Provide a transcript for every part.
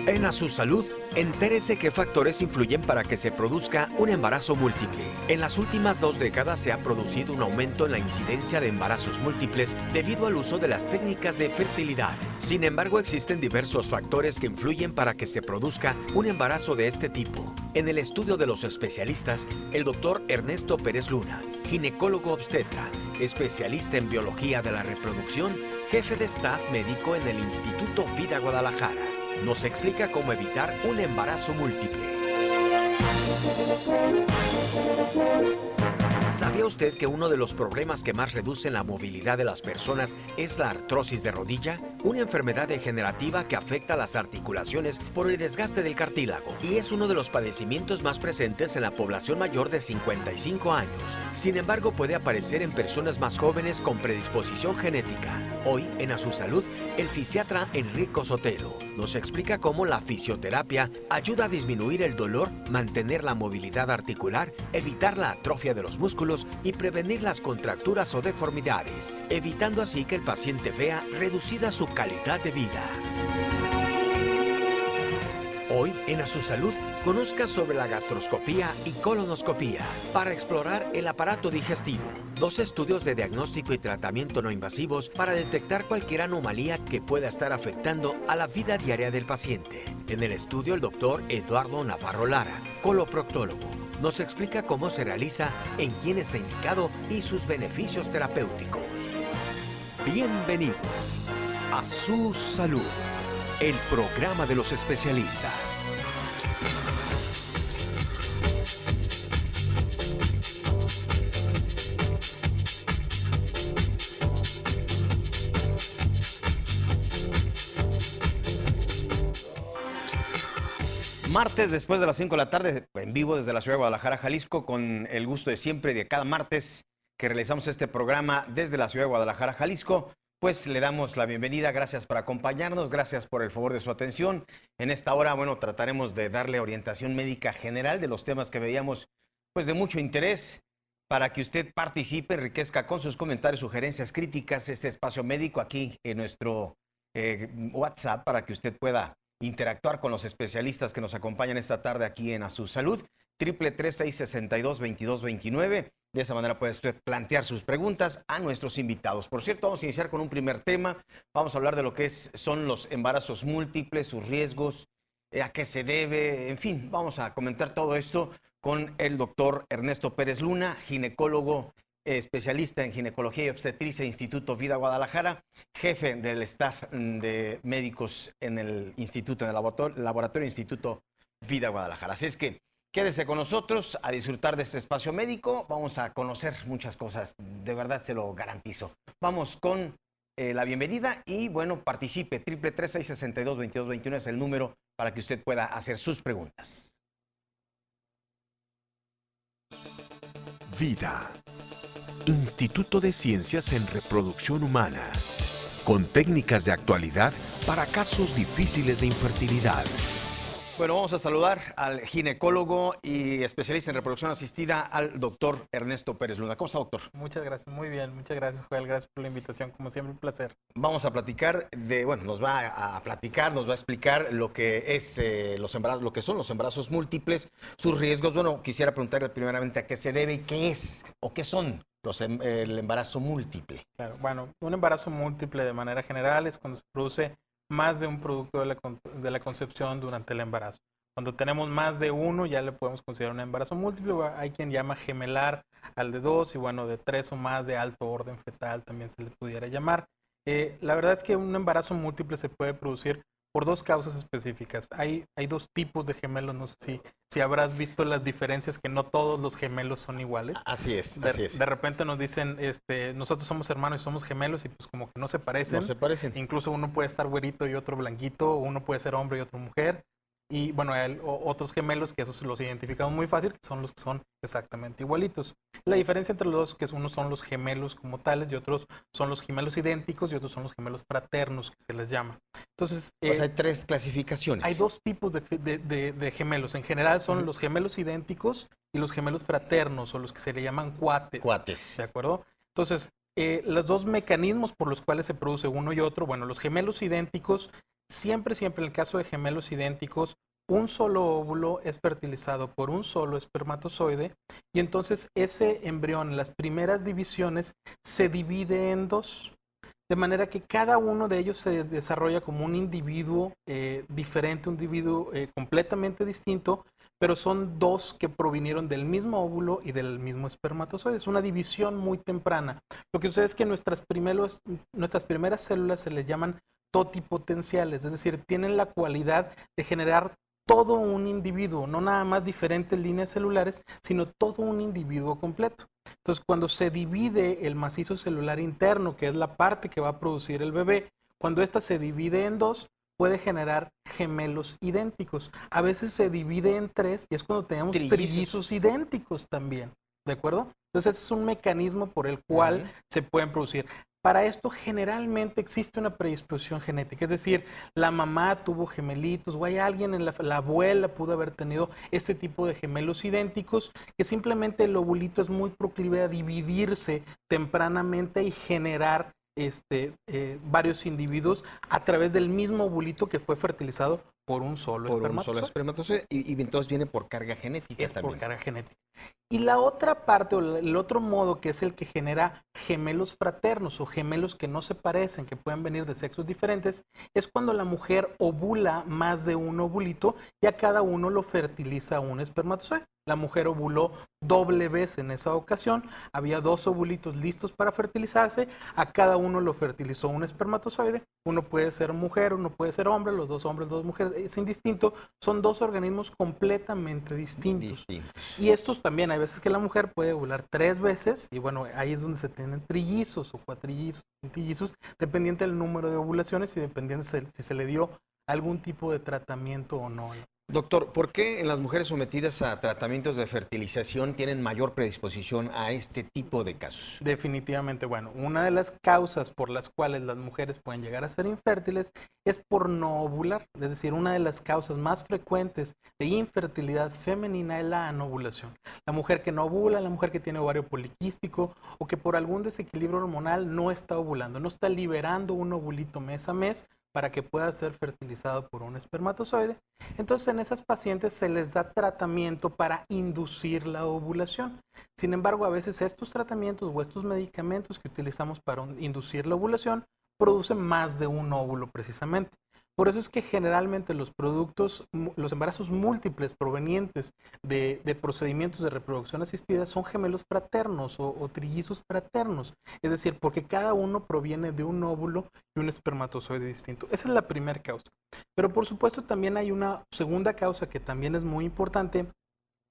En A Su Salud, entérese qué factores influyen para que se produzca un embarazo múltiple. En las últimas 2 décadas se ha producido un aumento en la incidencia de embarazos múltiples debido al uso de las técnicas de fertilidad. Sin embargo, existen diversos factores que influyen para que se produzca un embarazo de este tipo. En el estudio de los especialistas, el doctor Ernesto Pérez Luna, ginecólogo obstetra, especialista en biología de la reproducción, jefe de staff médico en el Instituto Vida Guadalajara, nos explica cómo evitar un embarazo múltiple. ¿Sabía usted que uno de los problemas que más reducen la movilidad de las personas es la artrosis de rodilla? Una enfermedad degenerativa que afecta a las articulaciones por el desgaste del cartílago y es uno de los padecimientos más presentes en la población mayor de 55 años. Sin embargo, puede aparecer en personas más jóvenes con predisposición genética. Hoy, en A Su Salud, el fisiatra Enrico Sotelo nos explica cómo la fisioterapia ayuda a disminuir el dolor, mantener la movilidad articular, evitar la atrofia de los músculos y prevenir las contracturas o deformidades, evitando así que el paciente vea reducida su calidad de vida. Hoy, en A Su Salud, conozca sobre la gastroscopía y colonoscopía para explorar el aparato digestivo. 2 estudios de diagnóstico y tratamiento no invasivos para detectar cualquier anomalía que pueda estar afectando a la vida diaria del paciente. En el estudio, el doctor Eduardo Navarro Lara, coloproctólogo, nos explica cómo se realiza, en quién está indicado y sus beneficios terapéuticos. Bienvenidos a Su Salud, el programa de los especialistas. Martes, después de las 5 de la tarde, en vivo desde la ciudad de Guadalajara, Jalisco, con el gusto de siempre y de cada martes que realizamos este programa desde la ciudad de Guadalajara, Jalisco, pues le damos la bienvenida. Gracias por acompañarnos, gracias por el favor de su atención. En esta hora, bueno, trataremos de darle orientación médica general de los temas que veíamos, pues de mucho interés, para que usted participe, enriquezca con sus comentarios, sugerencias, críticas, este espacio médico aquí en nuestro WhatsApp, para que usted pueda interactuar con los especialistas que nos acompañan esta tarde aquí en A Su Salud, 333-662-2229. De esa manera puede usted plantear sus preguntas a nuestros invitados. Por cierto, vamos a iniciar con un primer tema. Vamos a hablar de lo que son los embarazos múltiples, sus riesgos, a qué se debe, en fin, vamos a comentar todo esto con el doctor Ernesto Pérez Luna, ginecólogo, especialista en ginecología y obstetricia, Instituto Vida Guadalajara, jefe del staff de médicos en el instituto, en el laboratorio Instituto Vida Guadalajara. Así es que quédese con nosotros a disfrutar de este espacio médico. Vamos a conocer muchas cosas, de verdad se lo garantizo. Vamos con la bienvenida y bueno, participe. 333-662-2229 es el número para que usted pueda hacer sus preguntas. Vida. Instituto de Ciencias en Reproducción Humana, con técnicas de actualidad para casos difíciles de infertilidad. Bueno, vamos a saludar al ginecólogo y especialista en reproducción asistida, al doctor Ernesto Pérez Luna. ¿Cómo está, doctor? Muchas gracias, muy bien. Muchas gracias, Joel. Gracias por la invitación. Como siempre, un placer. Vamos a platicar nos va a explicar lo que es lo que son los embarazos múltiples, sus riesgos. Bueno, quisiera preguntarle primeramente a qué se debe y qué es o qué son el embarazo múltiple. Claro, bueno, un embarazo múltiple de manera general es cuando se produce más de un producto de la concepción durante el embarazo. Cuando tenemos más de uno, ya le podemos considerar un embarazo múltiple. Hay quien llama gemelar al de 2 y bueno, de 3 o más de alto orden fetal también se le pudiera llamar. La verdad es que un embarazo múltiple se puede producir por 2 causas específicas. Hay 2 tipos de gemelos, no sé si habrás visto las diferencias, que no todos los gemelos son iguales. Así es. De repente nos dicen, nosotros somos hermanos y somos gemelos y pues como que no se parecen. No se parecen. Incluso uno puede estar güerito y otro blanquito, uno puede ser hombre y otro mujer. Y bueno, otros gemelos que esos los identificamos muy fácil, que son los que son exactamente igualitos. La diferencia entre los dos es que unos son los gemelos como tales y otros son los gemelos idénticos y otros son los gemelos fraternos, que se les llama. Entonces, hay 3 clasificaciones. Hay 2 tipos de gemelos. En general son los gemelos idénticos y los gemelos fraternos, o los que se le llaman cuates. Cuates. ¿De acuerdo? Entonces, los 2 mecanismos por los cuales se produce uno y otro, bueno, los gemelos idénticos Siempre, siempre en el caso de gemelos idénticos, un solo óvulo es fertilizado por un solo espermatozoide y entonces ese embrión en las primeras divisiones se divide en dos. De manera que cada uno de ellos se desarrolla como un individuo diferente, un individuo completamente distinto, pero son dos que provinieron del mismo óvulo y del mismo espermatozoide. Es una división muy temprana. Lo que sucede es que nuestras primeras células se les llaman totipotenciales, es decir, tienen la cualidad de generar todo un individuo, no nada más diferentes líneas celulares, sino todo un individuo completo. Entonces, cuando se divide el macizo celular interno, que es la parte que va a producir el bebé, cuando ésta se divide en dos, puede generar gemelos idénticos. A veces se divide en tres y es cuando tenemos trillizos idénticos también. ¿De acuerdo? Entonces, ese es un mecanismo por el cual se pueden producir. Para esto generalmente existe una predisposición genética, es decir, la mamá tuvo gemelitos o hay alguien en la abuela pudo haber tenido este tipo de gemelos idénticos, que simplemente el ovulito es muy proclive a dividirse tempranamente y generar varios individuos a través del mismo ovulito que fue fertilizado por un solo espermatozoide. Y entonces viene por carga genética también. Por carga genética. Y la otra parte, o el otro modo, que es el que genera gemelos fraternos o gemelos que no se parecen, que pueden venir de sexos diferentes, es cuando la mujer ovula más de un ovulito y a cada uno lo fertiliza un espermatozoide. La mujer ovuló doble vez en esa ocasión, había dos ovulitos listos para fertilizarse, a cada uno lo fertilizó un espermatozoide, uno puede ser mujer, uno puede ser hombre, los dos hombres, dos mujeres, es indistinto, son dos organismos completamente distintos. Y estos también, hay veces que la mujer puede ovular 3 veces, y bueno, ahí es donde se tienen trillizos o cuatrillizos, quintillizos, dependiente del número de ovulaciones y dependiente si se le dio algún tipo de tratamiento o no. Doctor, ¿por qué en las mujeres sometidas a tratamientos de fertilización tienen mayor predisposición a este tipo de casos? Definitivamente, bueno, una de las causas por las cuales las mujeres pueden llegar a ser infértiles es por no ovular. Es decir, una de las causas más frecuentes de infertilidad femenina es la anovulación. La mujer que no ovula, la mujer que tiene ovario poliquístico o que por algún desequilibrio hormonal no está ovulando, no está liberando un ovulito mes a mes para que pueda ser fertilizado por un espermatozoide. Entonces, en esas pacientes se les da tratamiento para inducir la ovulación. Sin embargo, a veces estos tratamientos o estos medicamentos que utilizamos para inducir la ovulación producen más de un óvulo precisamente. Por eso es que generalmente los embarazos múltiples provenientes de procedimientos de reproducción asistida son gemelos fraternos o trillizos fraternos. Es decir, porque cada uno proviene de un óvulo y un espermatozoide distinto. Esa es la primera causa. Pero por supuesto también hay una segunda causa que también es muy importante.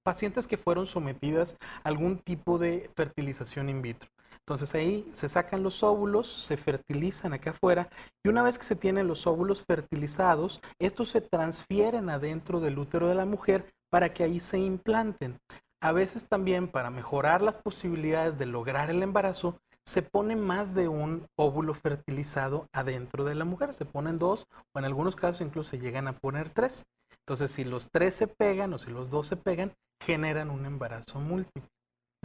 Pacientes que fueron sometidas a algún tipo de fertilización in vitro. Entonces ahí se sacan los óvulos, se fertilizan acá afuera y una vez que se tienen los óvulos fertilizados, estos se transfieren adentro del útero de la mujer para que ahí se implanten. A veces también para mejorar las posibilidades de lograr el embarazo, se pone más de un óvulo fertilizado adentro de la mujer. Se ponen 2 o en algunos casos incluso se llegan a poner 3. Entonces si los 3 se pegan o si los 2 se pegan, generan un embarazo múltiple.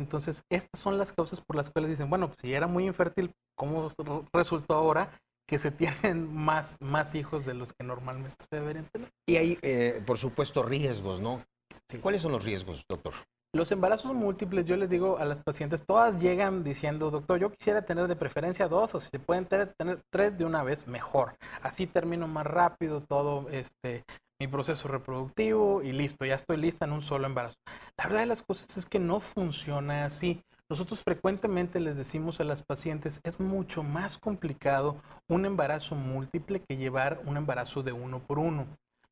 Entonces, estas son las causas por las cuales dicen, bueno, pues, si era muy infértil, ¿cómo resultó ahora que se tienen más hijos de los que normalmente se deberían tener? Y hay, por supuesto, riesgos, ¿no? Sí. ¿Cuáles son los riesgos, doctor? Los embarazos múltiples, yo les digo a las pacientes, todas llegan diciendo, doctor, yo quisiera tener de preferencia 2 o si se pueden tener 3 de una vez, mejor. Así termino más rápido todo mi proceso reproductivo y listo, ya estoy lista en un solo embarazo. La verdad de las cosas es que no funciona así. Nosotros frecuentemente les decimos a las pacientes, es mucho más complicado un embarazo múltiple que llevar un embarazo de uno por uno.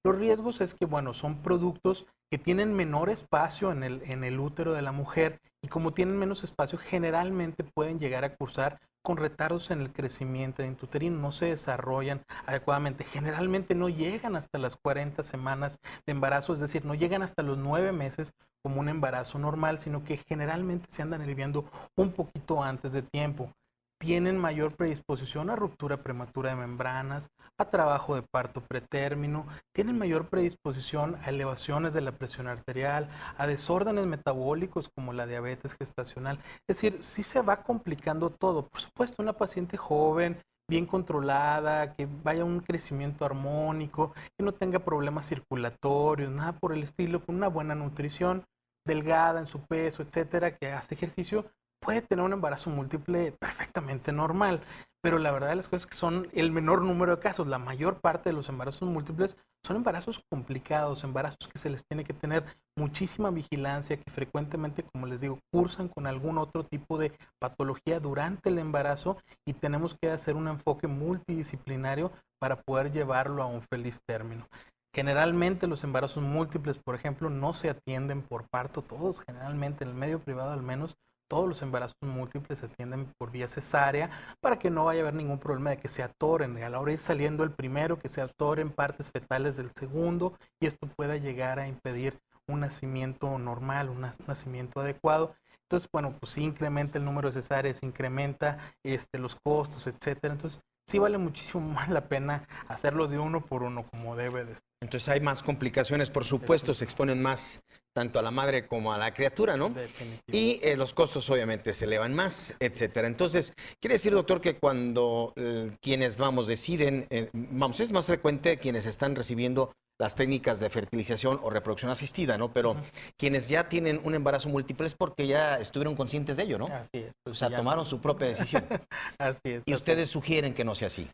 Los riesgos es que, bueno, son productos que tienen menor espacio en el útero de la mujer y como tienen menos espacio, generalmente pueden llegar a cursar con retardos en el crecimiento intrauterino, no se desarrollan adecuadamente. Generalmente no llegan hasta las 40 semanas de embarazo, es decir, no llegan hasta los 9 meses como un embarazo normal, sino que generalmente se andan aliviando un poquito antes de tiempo. Tienen mayor predisposición a ruptura prematura de membranas, a trabajo de parto pretérmino, tienen mayor predisposición a elevaciones de la presión arterial, a desórdenes metabólicos como la diabetes gestacional. Es decir, sí se va complicando todo. Por supuesto, una paciente joven bien controlada, que vaya un crecimiento armónico, que no tenga problemas circulatorios, nada por el estilo, con una buena nutrición, delgada en su peso, etcétera, que hace ejercicio, puede tener un embarazo múltiple perfectamente normal. Pero la verdad de las cosas es que son el menor número de casos. La mayor parte de los embarazos múltiples son embarazos complicados, embarazos que se les tiene que tener muchísima vigilancia, que frecuentemente, como les digo, cursan con algún otro tipo de patología durante el embarazo y tenemos que hacer un enfoque multidisciplinario para poder llevarlo a un feliz término. Generalmente los embarazos múltiples, por ejemplo, no se atienden por parto, todos generalmente, en el medio privado al menos, todos los embarazos múltiples se atienden por vía cesárea para que no vaya a haber ningún problema de que se atoren. A la hora de ir saliendo el primero, que se atoren partes fetales del segundo y esto pueda llegar a impedir un nacimiento normal, un nacimiento adecuado. Entonces, bueno, pues sí incrementa el número de cesáreas, incrementa los costos, etcétera. Entonces, sí vale muchísimo más la pena hacerlo de uno por uno como debe de ser. Entonces hay más complicaciones, por supuesto, se exponen más tanto a la madre como a la criatura, ¿no? Y los costos obviamente se elevan más, etcétera. Entonces, quiere decir, doctor, que cuando quienes, deciden, es más frecuente quienes están recibiendo las técnicas de fertilización o reproducción asistida, ¿no? Pero quienes ya tienen un embarazo múltiple es porque ya estuvieron conscientes de ello, ¿no? Así es. O sea, tomaron su propia decisión. Así es. Y ustedes sugieren que no sea así.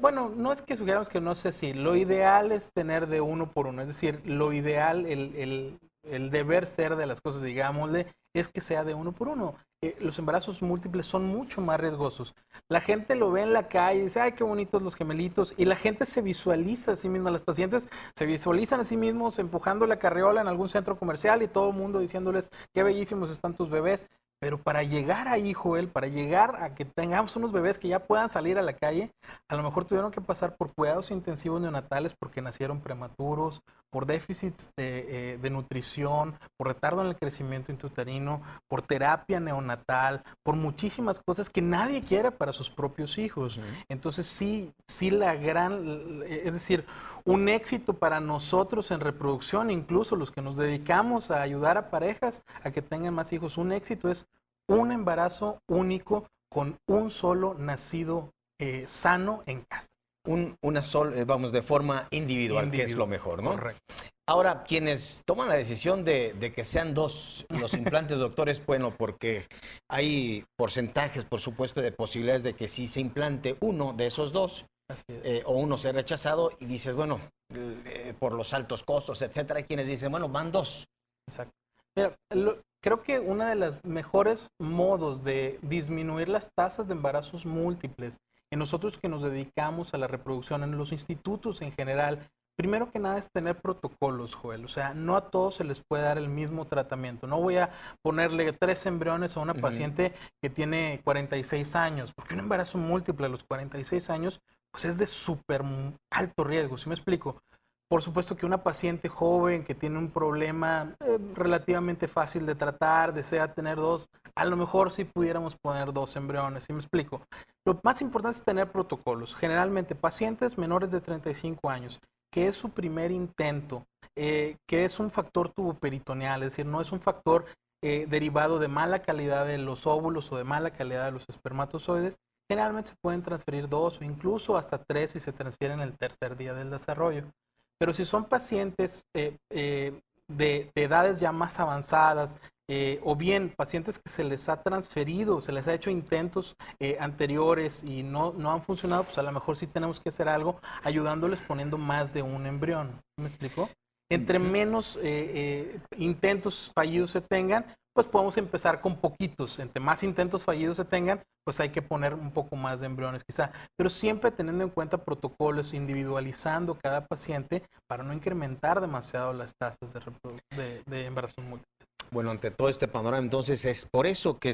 Bueno, no es que sugiramos que no sea así. Lo ideal es tener de uno por uno. Es decir, lo ideal, el deber ser de las cosas, digámosle, es que sea de uno por uno. Los embarazos múltiples son mucho más riesgosos. La gente lo ve en la calle y dice, ay, qué bonitos los gemelitos. Y la gente se visualiza a sí misma. Las pacientes se visualizan a sí mismos empujando la carriola en algún centro comercial y todo el mundo diciéndoles, qué bellísimos están tus bebés. Pero para llegar ahí, Joel, para llegar a que tengamos unos bebés que ya puedan salir a la calle, a lo mejor tuvieron que pasar por cuidados intensivos neonatales porque nacieron prematuros, por déficits de nutrición, por retardo en el crecimiento intrauterino, por terapia neonatal, por muchísimas cosas que nadie quiere para sus propios hijos. Entonces sí es decir, un éxito para nosotros en reproducción, incluso los que nos dedicamos a ayudar a parejas a que tengan más hijos, un éxito es un embarazo único con un solo nacido sano en casa. De forma individual, que es lo mejor, ¿no? Correcto. Ahora, quienes toman la decisión de que sean dos los implantes, doctores, bueno, porque hay porcentajes, por supuesto, de posibilidades de que sí se implante uno de esos dos, o uno sea rechazado, y dices, bueno, por los altos costos, etcétera, hay quienes dicen, bueno, van dos. Exacto. Mira, creo que uno de los mejores modos de disminuir las tasas de embarazos múltiples en nosotros que nos dedicamos a la reproducción, en los institutos en general, primero que nada es tener protocolos, Joel. O sea, no a todos se les puede dar el mismo tratamiento. No voy a ponerle 3 embriones a una paciente que tiene 46 años, porque un embarazo múltiple a los 46 años, pues es de súper alto riesgo, ¿sí me explico? Por supuesto que una paciente joven que tiene un problema relativamente fácil de tratar, desea tener 2, a lo mejor sí pudiéramos poner 2 embriones, ¿sí me explico? Lo más importante es tener protocolos. Generalmente pacientes menores de 35 años, que es su primer intento, que es un factor tuboperitoneal, es decir, no es un factor derivado de mala calidad de los óvulos o de mala calidad de los espermatozoides, generalmente se pueden transferir 2 o incluso hasta 3 si se transfieren el tercer día del desarrollo. Pero si son pacientes de edades ya más avanzadas, o bien pacientes que se les ha transferido, se les ha hecho intentos anteriores y no han funcionado, pues a lo mejor sí tenemos que hacer algo ayudándoles poniendo más de un embrión. ¿Me explico? Entre menos intentos fallidos se tengan, pues podemos empezar con poquitos. Entre más intentos fallidos se tengan, pues hay que poner un poco más de embriones quizá. Pero siempre teniendo en cuenta protocolos, individualizando cada paciente para no incrementar demasiado las tasas de embarazo múltiple. Bueno, ante todo este panorama, entonces es por eso que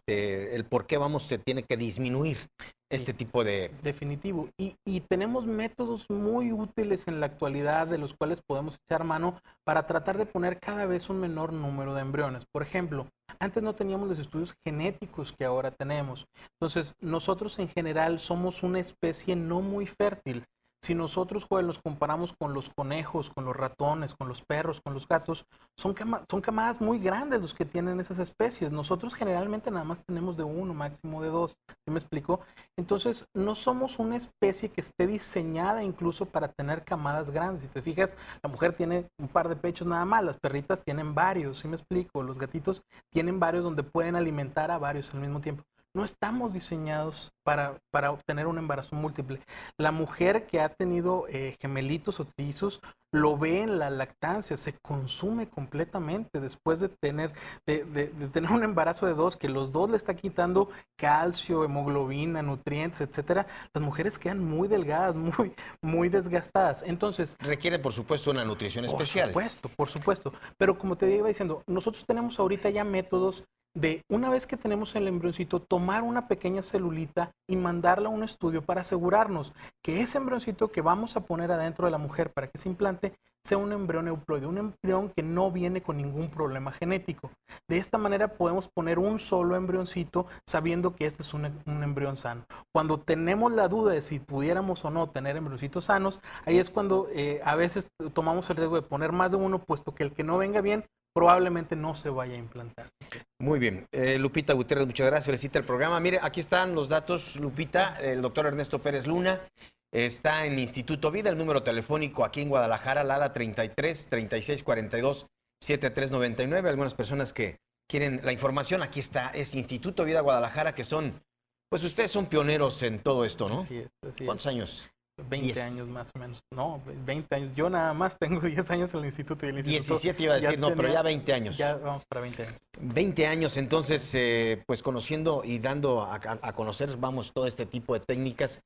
el por qué se tiene que disminuir este tipo de... Definitivo. Y tenemos métodos muy útiles en la actualidad de los cuales podemos echar mano para tratar de poner cada vez un menor número de embriones. Por ejemplo, antes no teníamos los estudios genéticos que ahora tenemos. Entonces, nosotros en general somos una especie no muy fértil. si nosotros, Joel, nos comparamos con los conejos, con los ratones, con los perros, con los gatos, son camadas muy grandes los que tienen esas especies. Nosotros generalmente nada más tenemos de uno, máximo de dos. ¿Sí me explico? Entonces, no somos una especie que esté diseñada incluso para tener camadas grandes. Si te fijas, la mujer tiene un par de pechos nada más, las perritas tienen varios, ¿sí me explico? Los gatitos tienen varios donde pueden alimentar a varios al mismo tiempo. No estamos diseñados para obtener un embarazo múltiple. La mujer que ha tenido gemelitos o trillizos lo ve en la lactancia, se consume completamente después de tener un embarazo de dos, que los dos le está quitando calcio, hemoglobina, nutrientes, etcétera. Las mujeres quedan muy delgadas, muy desgastadas. Entonces, requiere, por supuesto, una nutrición especial. Por supuesto. Pero como te iba diciendo, nosotros tenemos ahorita ya métodos de, una vez que tenemos el embrioncito, tomar una pequeña celulita y mandarla a un estudio para asegurarnos que ese embrioncito que vamos a poner adentro de la mujer para que se implante sea un embrión euploide, un embrión que no viene con ningún problema genético. De esta manera podemos poner un solo embrioncito sabiendo que este es un embrión sano. Cuando tenemos la duda de si pudiéramos o no tener embrioncitos sanos, ahí es cuando a veces tomamos el riesgo de poner más de uno, puesto que el que no venga bien probablemente no se vaya a implantar. Muy bien. Lupita Gutiérrez, muchas gracias. Felicita el programa. Mire, aquí están los datos, Lupita. El doctor Ernesto Pérez Luna está en Instituto Vida, el número telefónico aquí en Guadalajara, LADA 33 36 42 7399. Algunas personas que quieren la información, aquí está, es Instituto Vida Guadalajara, que son, pues ustedes son pioneros en todo esto, ¿no? Así es. ¿Cuántos años? 20 10 años más o menos. No, 20 años. Yo nada más tengo 10 años en el instituto. Y el instituto 17 iba a decir, no, pero ya 20 años. Ya vamos para 20 años. 20 años, entonces, pues conociendo y dando a conocer, vamos, todo este tipo de técnicas.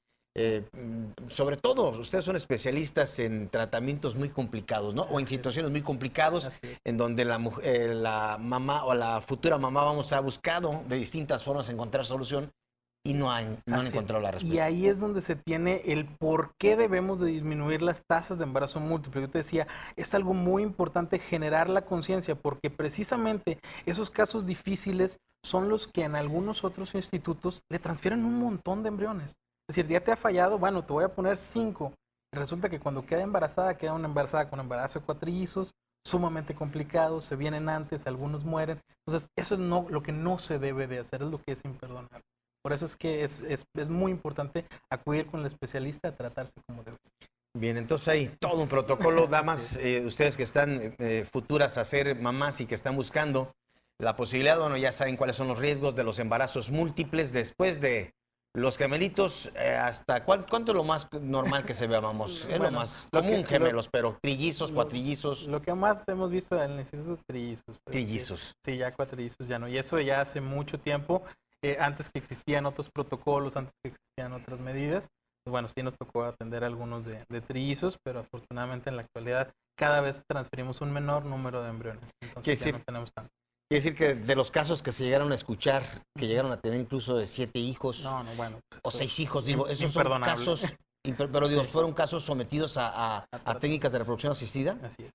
Sobre todo, ustedes son especialistas en tratamientos muy complicados, ¿no? O en situaciones muy complicadas, en donde la mamá o la futura mamá, vamos, ha buscado de distintas formas encontrar solución. Y no han encontrado la respuesta. Y ahí es donde se tiene el por qué debemos de disminuir las tasas de embarazo múltiple. Yo te decía, es algo muy importante generar la conciencia, porque precisamente esos casos difíciles son los que en algunos otros institutos le transfieren un montón de embriones. Es decir, ya te ha fallado, bueno, te voy a poner 5. Y resulta que cuando queda una embarazada con embarazo de cuatrillizos, sumamente complicado, se vienen antes, algunos mueren. Entonces, eso es lo que no se debe de hacer, es lo que es imperdonable. Por eso es que es muy importante acudir con el especialista a tratarse como debe ser. Bien, entonces hay todo un protocolo, damas, ustedes que están futuras a ser mamás y que están buscando la posibilidad, bueno, ya saben cuáles son los riesgos de los embarazos múltiples después de los gemelitos, hasta ¿cuánto es lo más normal que se vea, vamos? Es lo más común, gemelos, pero trillizos, cuatrillizos. Lo que más hemos visto en el instituto es trillizos. Trillizos. Sí, ya cuatrillizos ya no. Y eso ya hace mucho tiempo. Antes que existían otros protocolos, antes que existían otras medidas, pues bueno, sí nos tocó atender algunos de trillizos, pero afortunadamente en la actualidad cada vez transferimos un menor número de embriones, entonces ya no tenemos tanto. Quiere decir que de los casos que se llegaron a escuchar, que llegaron a tener incluso de 7 hijos, o 6 hijos, digo, esos son casos, pero digo, fueron casos sometidos a técnicas de reproducción asistida. Así es.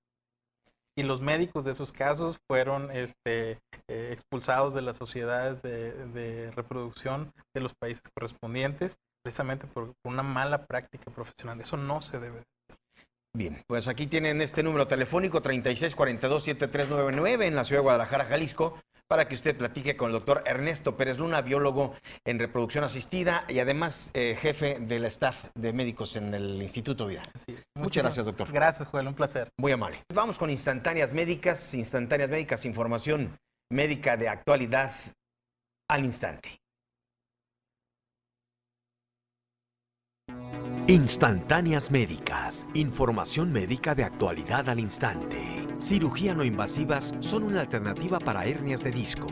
Y los médicos de esos casos fueron expulsados de las sociedades de reproducción de los países correspondientes, precisamente por una mala práctica profesional. Eso no se debe hacer. Bien, pues aquí tienen este número telefónico 3642-7399 en la ciudad de Guadalajara, Jalisco, para que usted platique con el doctor Ernesto Pérez Luna, biólogo en reproducción asistida y además jefe del staff de médicos en el Instituto Vida. Muchas gracias, doctor. Gracias, Joel, un placer. Muy amable. Vamos con Instantáneas Médicas, información médica de actualidad al instante. Instantáneas Médicas, información médica de actualidad al instante. Cirugía no invasivas son una alternativa para hernias de disco.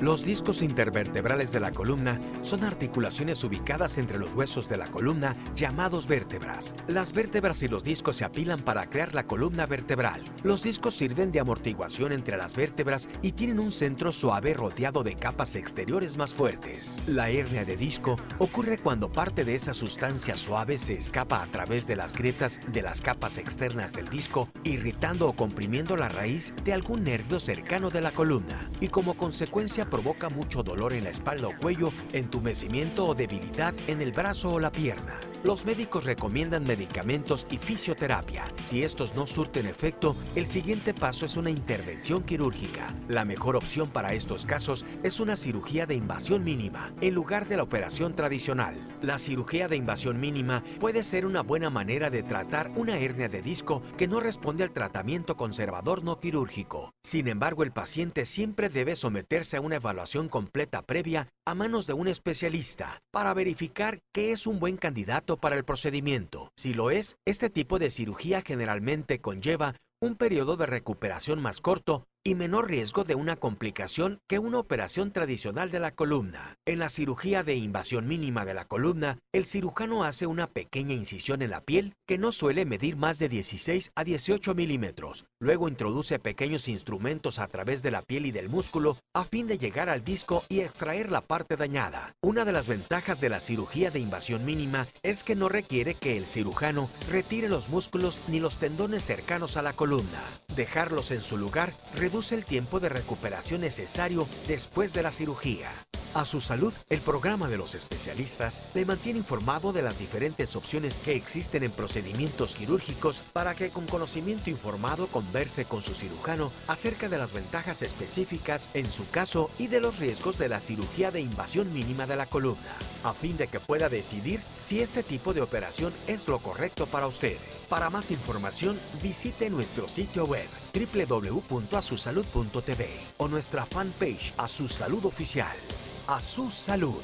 Los discos intervertebrales de la columna son articulaciones ubicadas entre los huesos de la columna llamados vértebras. Las vértebras y los discos se apilan para crear la columna vertebral. Los discos sirven de amortiguación entre las vértebras y tienen un centro suave rodeado de capas exteriores más fuertes. La hernia de disco ocurre cuando parte de esa sustancia suave se escapa a través de las grietas de las capas externas del disco, irritando o comprimiendo la raíz de algún nervio cercano de la columna, y como consecuencia provoca mucho dolor en la espalda o cuello, entumecimiento o debilidad en el brazo o la pierna. Los médicos recomiendan medicamentos y fisioterapia. Si estos no surten efecto, el siguiente paso es una intervención quirúrgica. La mejor opción para estos casos es una cirugía de invasión mínima, en lugar de la operación tradicional. La cirugía de invasión mínima puede ser una buena manera de tratar una hernia de disco que no responde al tratamiento conservador no quirúrgico. Sin embargo, el paciente siempre debe someterse a una evaluación completa previa a manos de un especialista para verificar que es un buen candidato para el procedimiento. Si lo es, este tipo de cirugía generalmente conlleva un periodo de recuperación más corto y menor riesgo de una complicación que una operación tradicional de la columna. En la cirugía de invasión mínima de la columna, el cirujano hace una pequeña incisión en la piel que no suele medir más de 16 a 18 milímetros. Luego introduce pequeños instrumentos a través de la piel y del músculo a fin de llegar al disco y extraer la parte dañada. Una de las ventajas de la cirugía de invasión mínima es que no requiere que el cirujano retire los músculos ni los tendones cercanos a la columna. Dejarlos en su lugar reduce el tiempo de recuperación necesario después de la cirugía. A su salud, el programa de los especialistas le mantiene informado de las diferentes opciones que existen en procedimientos quirúrgicos para que con conocimiento informado converse con su cirujano acerca de las ventajas específicas en su caso y de los riesgos de la cirugía de invasión mínima de la columna, a fin de que pueda decidir si este tipo de operación es lo correcto para usted. Para más información, visite nuestro sitio web www.asusalud.tv o nuestra fanpage A Su Salud Oficial. A Su Salud,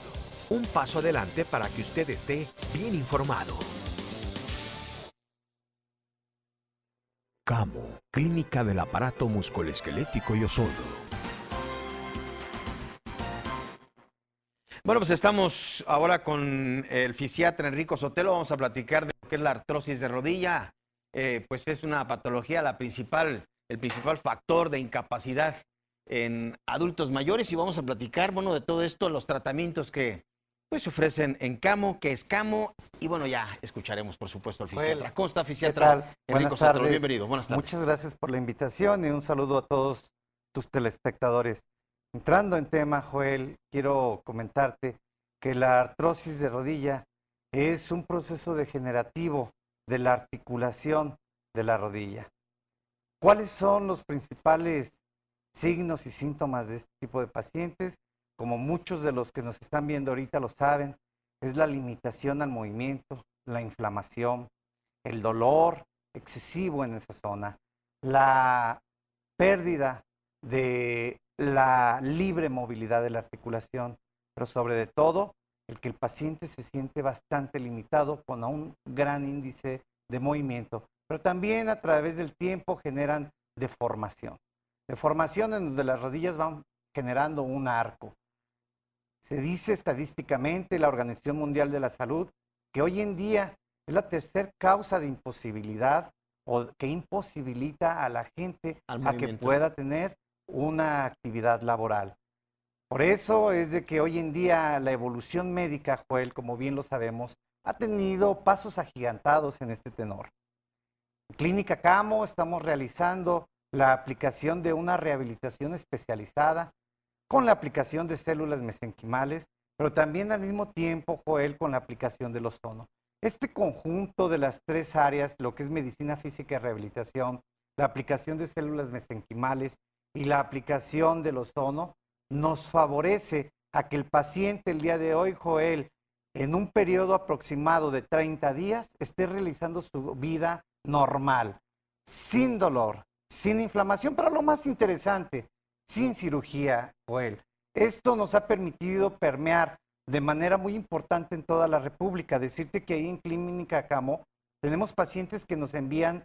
un paso adelante para que usted esté bien informado. CAMO, Clínica del Aparato Musculoesquelético y Ozono. Bueno, pues estamos ahora con el fisiatra Enrico Sotelo. Vamos a platicar de lo que es la artrosis de rodilla. Pues es una patología, el principal factor de incapacidad en adultos mayores, y vamos a platicar, bueno, de todo esto, los tratamientos que pues se ofrecen en CAMO, que es CAMO, y bueno, ya escucharemos, por supuesto, al fisiatra. ¿Cómo está, fisiatra? Enrico Sotelo, bienvenido. Buenas tardes. Muchas gracias por la invitación y un saludo a todos tus telespectadores. Entrando en tema, Joel, quiero comentarte que la artrosis de rodilla es un proceso degenerativo de la articulación de la rodilla. ¿Cuáles son los principales signos y síntomas de este tipo de pacientes? Como muchos de los que nos están viendo ahorita lo saben, es la limitación al movimiento, la inflamación, el dolor excesivo en esa zona, la pérdida de la libre movilidad de la articulación, pero sobre todo el que el paciente se siente bastante limitado con un gran índice de movimiento, pero también a través del tiempo generan deformación en donde las rodillas van generando un arco. Se dice estadísticamente, la Organización Mundial de la Salud, que hoy en día es la tercera causa de imposibilidad o que imposibilita a la gente a que pueda tener una actividad laboral. Por eso es de que hoy en día la evolución médica, Joel, como bien lo sabemos, ha tenido pasos agigantados en este tenor. En Clínica CAMO estamos realizando la aplicación de una rehabilitación especializada con la aplicación de células mesenquimales, pero también al mismo tiempo, Joel, con la aplicación del ozono. Este conjunto de las tres áreas, lo que es medicina física y rehabilitación, la aplicación de células mesenquimales y la aplicación del ozono, nos favorece a que el paciente el día de hoy, Joel, en un periodo aproximado de 30 días, esté realizando su vida normal, sin dolor, sin inflamación, pero lo más interesante, sin cirugía, Joel. Esto nos ha permitido permear de manera muy importante en toda la República. Decirte que ahí en Clínica CAMO tenemos pacientes que nos envían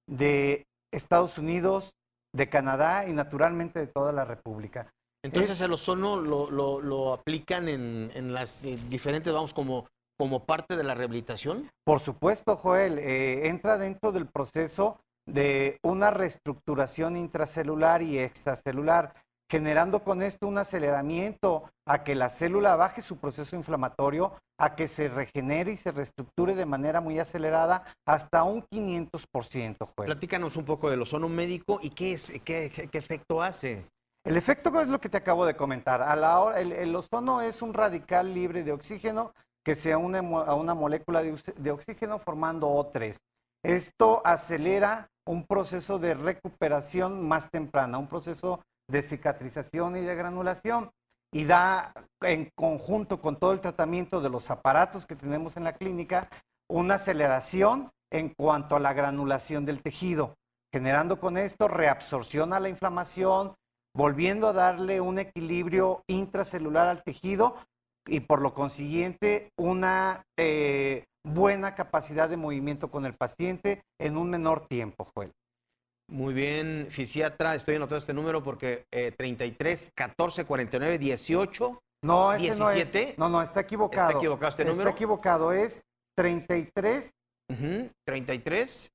de Estados Unidos, de Canadá y naturalmente de toda la República. Entonces el ozono lo aplican en las diferentes, vamos, como parte de la rehabilitación. Por supuesto, Joel, entra dentro del proceso de una reestructuración intracelular y extracelular, generando con esto un aceleramiento a que la célula baje su proceso inflamatorio, a que se regenere y se reestructure de manera muy acelerada hasta un 500%, Joel. Platícanos un poco del ozono médico y qué efecto hace. El efecto es lo que te acabo de comentar. A la hora, el ozono es un radical libre de oxígeno que se une a una molécula de oxígeno formando O3. Esto acelera un proceso de recuperación más temprana, un proceso de cicatrización y de granulación, y da, en conjunto con todo el tratamiento de los aparatos que tenemos en la clínica, una aceleración en cuanto a la granulación del tejido, generando con esto reabsorción a la inflamación, volviendo a darle un equilibrio intracelular al tejido y por lo consiguiente una buena capacidad de movimiento con el paciente en un menor tiempo, Joel. Muy bien, fisiatra, estoy anotando este número porque 33 14 49 18 No, ese 17. No, está equivocado. ¿Está equivocado este número? Está equivocado, es 33 33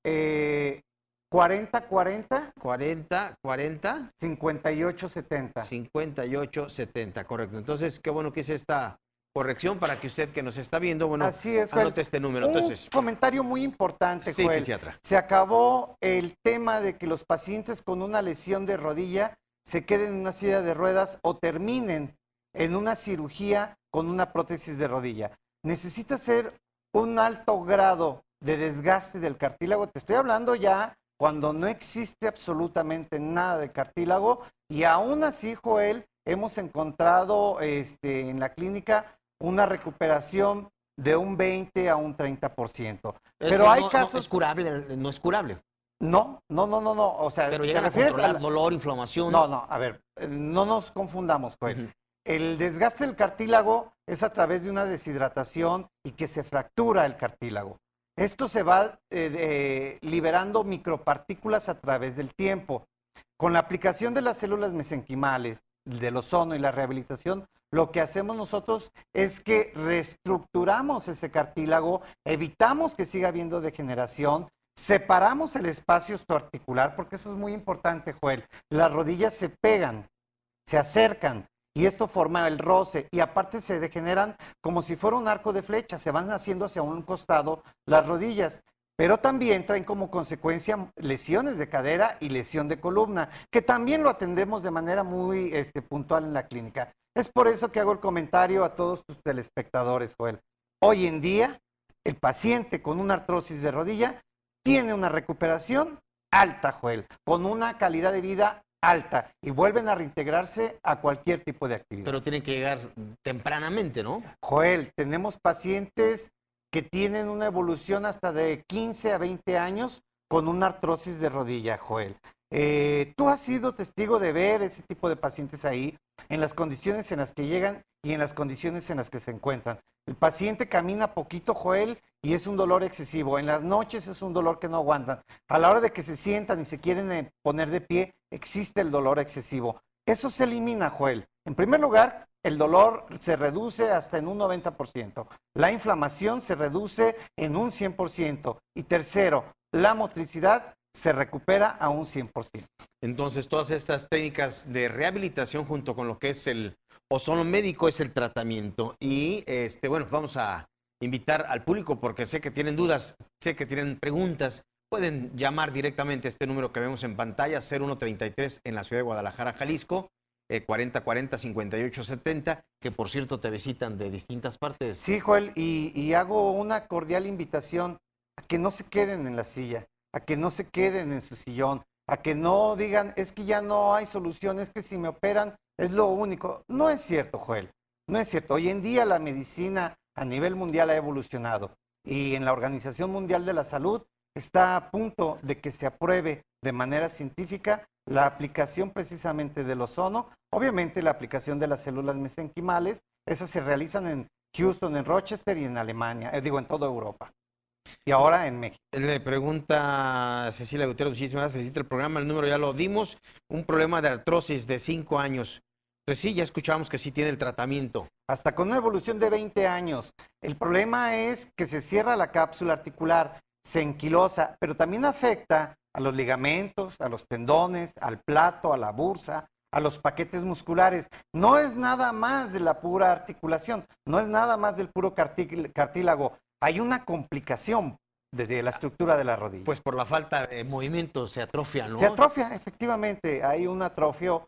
40 40 40 40 58 70. 58 70, correcto. Entonces, qué bueno que hice esta corrección para que usted que nos está viendo, bueno, así es, anote este número. Entonces, un comentario muy importante, sí, Joel. fisiatra. Se acabó el tema de que los pacientes con una lesión de rodilla se queden en una silla de ruedas o terminen en una cirugía con una prótesis de rodilla. Necesita ser un alto grado de desgaste del cartílago. Te estoy hablando ya cuando no existe absolutamente nada de cartílago, y aún así, Joel, hemos encontrado en la clínica una recuperación de un 20 a un 30%. Pero hay casos... No es curable, no es curable. No. O sea, pero ¿te llega a refieres controlar dolor, inflamación. No, a ver, no nos confundamos, Joel. El desgaste del cartílago es a través de una deshidratación y que se fractura el cartílago. Esto se va liberando micropartículas a través del tiempo. Con la aplicación de las células mesenquimales, del ozono y la rehabilitación, lo que hacemos nosotros es que reestructuramos ese cartílago, evitamos que siga habiendo degeneración, separamos el espacio osteoarticular, porque eso es muy importante, Joel. Las rodillas se pegan, se acercan, y esto forma el roce, y aparte se degeneran como si fuera un arco de flecha, se van haciendo hacia un costado las rodillas, pero también traen como consecuencia lesiones de cadera y lesión de columna, que también lo atendemos de manera muy puntual en la clínica. Es por eso que hago el comentario a todos tus telespectadores, Joel. Hoy en día, el paciente con una artrosis de rodilla tiene una recuperación alta, Joel, con una calidad de vida alta, y vuelven a reintegrarse a cualquier tipo de actividad. Pero tienen que llegar tempranamente, ¿no? Joel, tenemos pacientes que tienen una evolución hasta de 15 a 20 años con una artrosis de rodilla, Joel. Tú has sido testigo de ver ese tipo de pacientes ahí, en las condiciones en las que llegan y en las condiciones en las que se encuentran. El paciente camina poquito, Joel, y es un dolor excesivo. En las noches es un dolor que no aguantan. A la hora de que se sientan y se quieren poner de pie, existe el dolor excesivo. Eso se elimina, Joel. En primer lugar, el dolor se reduce hasta en un 90%. La inflamación se reduce en un 100%. Y tercero, la motricidad se recupera a un 100%. Entonces, todas estas técnicas de rehabilitación junto con lo que es el ozono médico es el tratamiento. Y, bueno, vamos a invitar al público porque sé que tienen dudas, sé que tienen preguntas. Pueden llamar directamente a este número que vemos en pantalla, 0133 en la ciudad de Guadalajara, Jalisco, 4040-5870, que por cierto te visitan de distintas partes. Sí, Joel, y hago una cordial invitación a que no se queden en la silla, a que no se queden en su sillón, a que no digan, es que ya no hay solución, es que si me operan es lo único. No es cierto, Joel, no es cierto. Hoy en día la medicina a nivel mundial ha evolucionado, y en la Organización Mundial de la Salud está a punto de que se apruebe de manera científica la aplicación precisamente del ozono. Obviamente la aplicación de las células mesenquimales, esas se realizan en Houston, en Rochester y en Alemania, en toda Europa. Y ahora en México. Le pregunta Cecilia Gutiérrez, muchísimas gracias, felicita el programa, el número ya lo dimos, un problema de artrosis de 5 años. Entonces sí, ya escuchamos que sí tiene el tratamiento. Hasta con una evolución de 20 años. El problema es que se cierra la cápsula articular, se enquilosa, pero también afecta a los ligamentos, a los tendones, al plato, a la bursa, a los paquetes musculares. No es nada más de la pura articulación, no es nada más del puro cartílago. Hay una complicación de la estructura de la rodilla. Pues por la falta de movimiento se atrofia, ¿no? Se atrofia, efectivamente. Hay un atrofio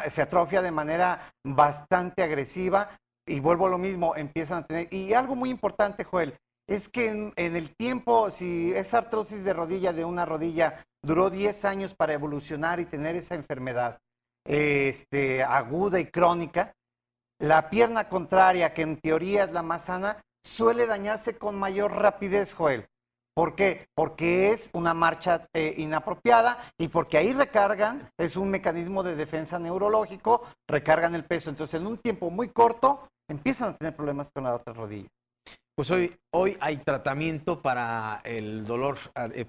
se atrofia de manera bastante agresiva y vuelvo a lo mismo, empiezan a tener... Y algo muy importante, Joel, es que en el tiempo, si esa artrosis de rodilla de una rodilla duró 10 años para evolucionar y tener esa enfermedad aguda y crónica, la pierna contraria, que en teoría es la más sana, suele dañarse con mayor rapidez, Joel. ¿Por qué? Porque es una marcha inapropiada y porque ahí recargan, es un mecanismo de defensa neurológico, recargan el peso. Entonces, en un tiempo muy corto, empiezan a tener problemas con la otra rodilla. Pues hoy hay tratamiento para el dolor,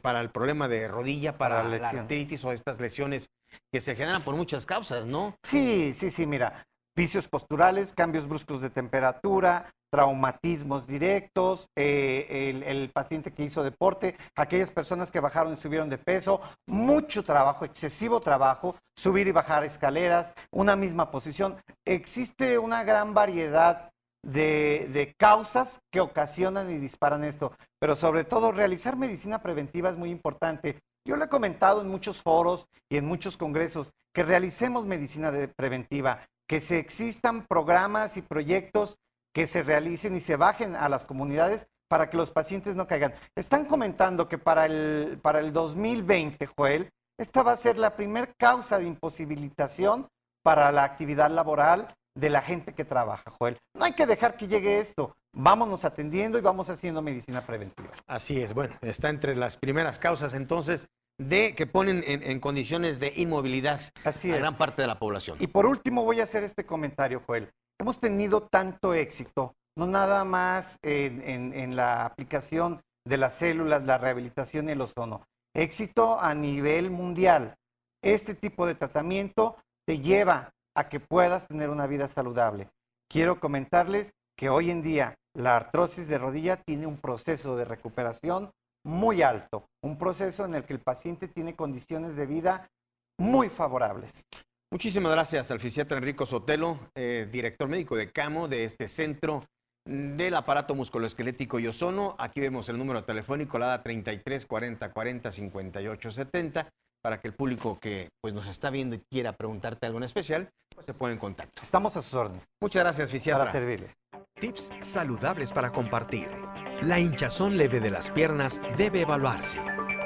para el problema de rodilla, para la artritis o estas lesiones que se generan por muchas causas, ¿no? Sí, mira, vicios posturales, cambios bruscos de temperatura, traumatismos directos, el paciente que hizo deporte, aquellas personas que bajaron y subieron de peso, mucho trabajo, excesivo trabajo, subir y bajar escaleras, una misma posición. Existe una gran variedad de causas que ocasionan y disparan esto, pero sobre todo realizar medicina preventiva es muy importante. Yo le he comentado en muchos foros y en muchos congresos que realicemos medicina preventiva, que se existan programas y proyectos que se realicen y se bajen a las comunidades para que los pacientes no caigan. Están comentando que para el 2020, Joel, esta va a ser la primer causa de imposibilitación para la actividad laboral de la gente que trabaja, Joel. No hay que dejar que llegue esto. Vámonos atendiendo y vamos haciendo medicina preventiva. Así es, bueno, está entre las primeras causas entonces de que ponen en condiciones de inmovilidad a gran parte de la población. Y por último voy a hacer este comentario, Joel. Hemos tenido tanto éxito, no nada más en la aplicación de las células, la rehabilitación y el ozono. Éxito a nivel mundial. Este tipo de tratamiento te lleva a que puedas tener una vida saludable. Quiero comentarles que hoy en día la artrosis de rodilla tiene un proceso de recuperación muy alto, un proceso en el que el paciente tiene condiciones de vida muy favorables. Muchísimas gracias al fisiatra Enrico Sotelo, director médico de CAMO, de este centro del aparato musculoesquelético y ozono. Aquí vemos el número telefónico, la ADA 33 40 40 58 70, para que el público que pues, nos está viendo y quiera preguntarte algo en especial, pues se ponga en contacto. Estamos a sus órdenes. Muchas gracias, fisiatra. Para servirles. Tips saludables para compartir. La hinchazón leve de las piernas debe evaluarse.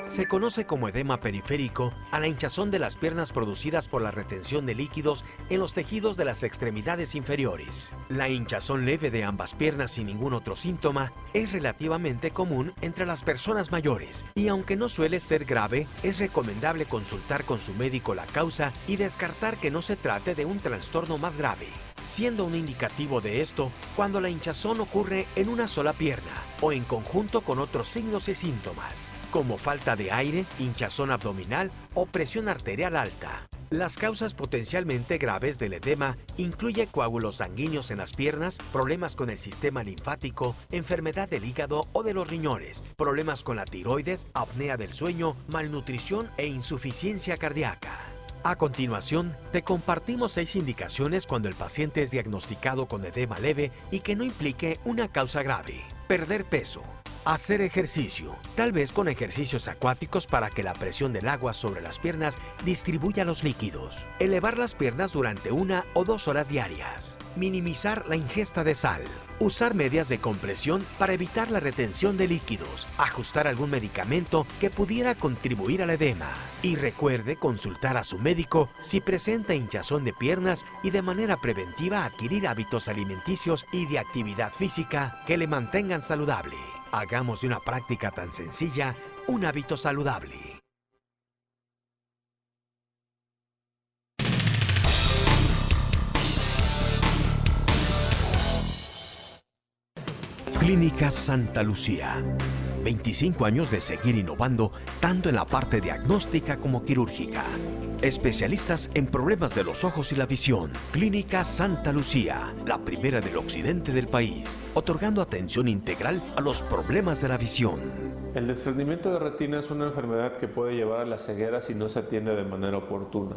Se conoce como edema periférico a la hinchazón de las piernas producidas por la retención de líquidos en los tejidos de las extremidades inferiores. La hinchazón leve de ambas piernas sin ningún otro síntoma es relativamente común entre las personas mayores y aunque no suele ser grave, es recomendable consultar con su médico la causa y descartar que no se trate de un trastorno más grave, siendo un indicativo de esto cuando la hinchazón ocurre en una sola pierna o en conjunto con otros signos y síntomas, como falta de aire, hinchazón abdominal o presión arterial alta. Las causas potencialmente graves del edema incluyen coágulos sanguíneos en las piernas, problemas con el sistema linfático, enfermedad del hígado o de los riñones, problemas con la tiroides, apnea del sueño, malnutrición e insuficiencia cardíaca. A continuación, te compartimos 6 indicaciones cuando el paciente es diagnosticado con edema leve y que no implique una causa grave. Perder peso. Hacer ejercicio, tal vez con ejercicios acuáticos para que la presión del agua sobre las piernas distribuya los líquidos. Elevar las piernas durante 1 o 2 horas diarias. Minimizar la ingesta de sal. Usar medias de compresión para evitar la retención de líquidos. Ajustar algún medicamento que pudiera contribuir al edema. Y recuerde consultar a su médico si presenta hinchazón de piernas y de manera preventiva adquirir hábitos alimenticios y de actividad física que le mantengan saludable. Hagamos de una práctica tan sencilla un hábito saludable. Clínica Santa Lucía. 25 años de seguir innovando tanto en la parte diagnóstica como quirúrgica. Especialistas en problemas de los ojos y la visión. Clínica Santa Lucía, la primera del occidente del país, otorgando atención integral a los problemas de la visión. El desprendimiento de retina es una enfermedad que puede llevar a la ceguera si no se atiende de manera oportuna.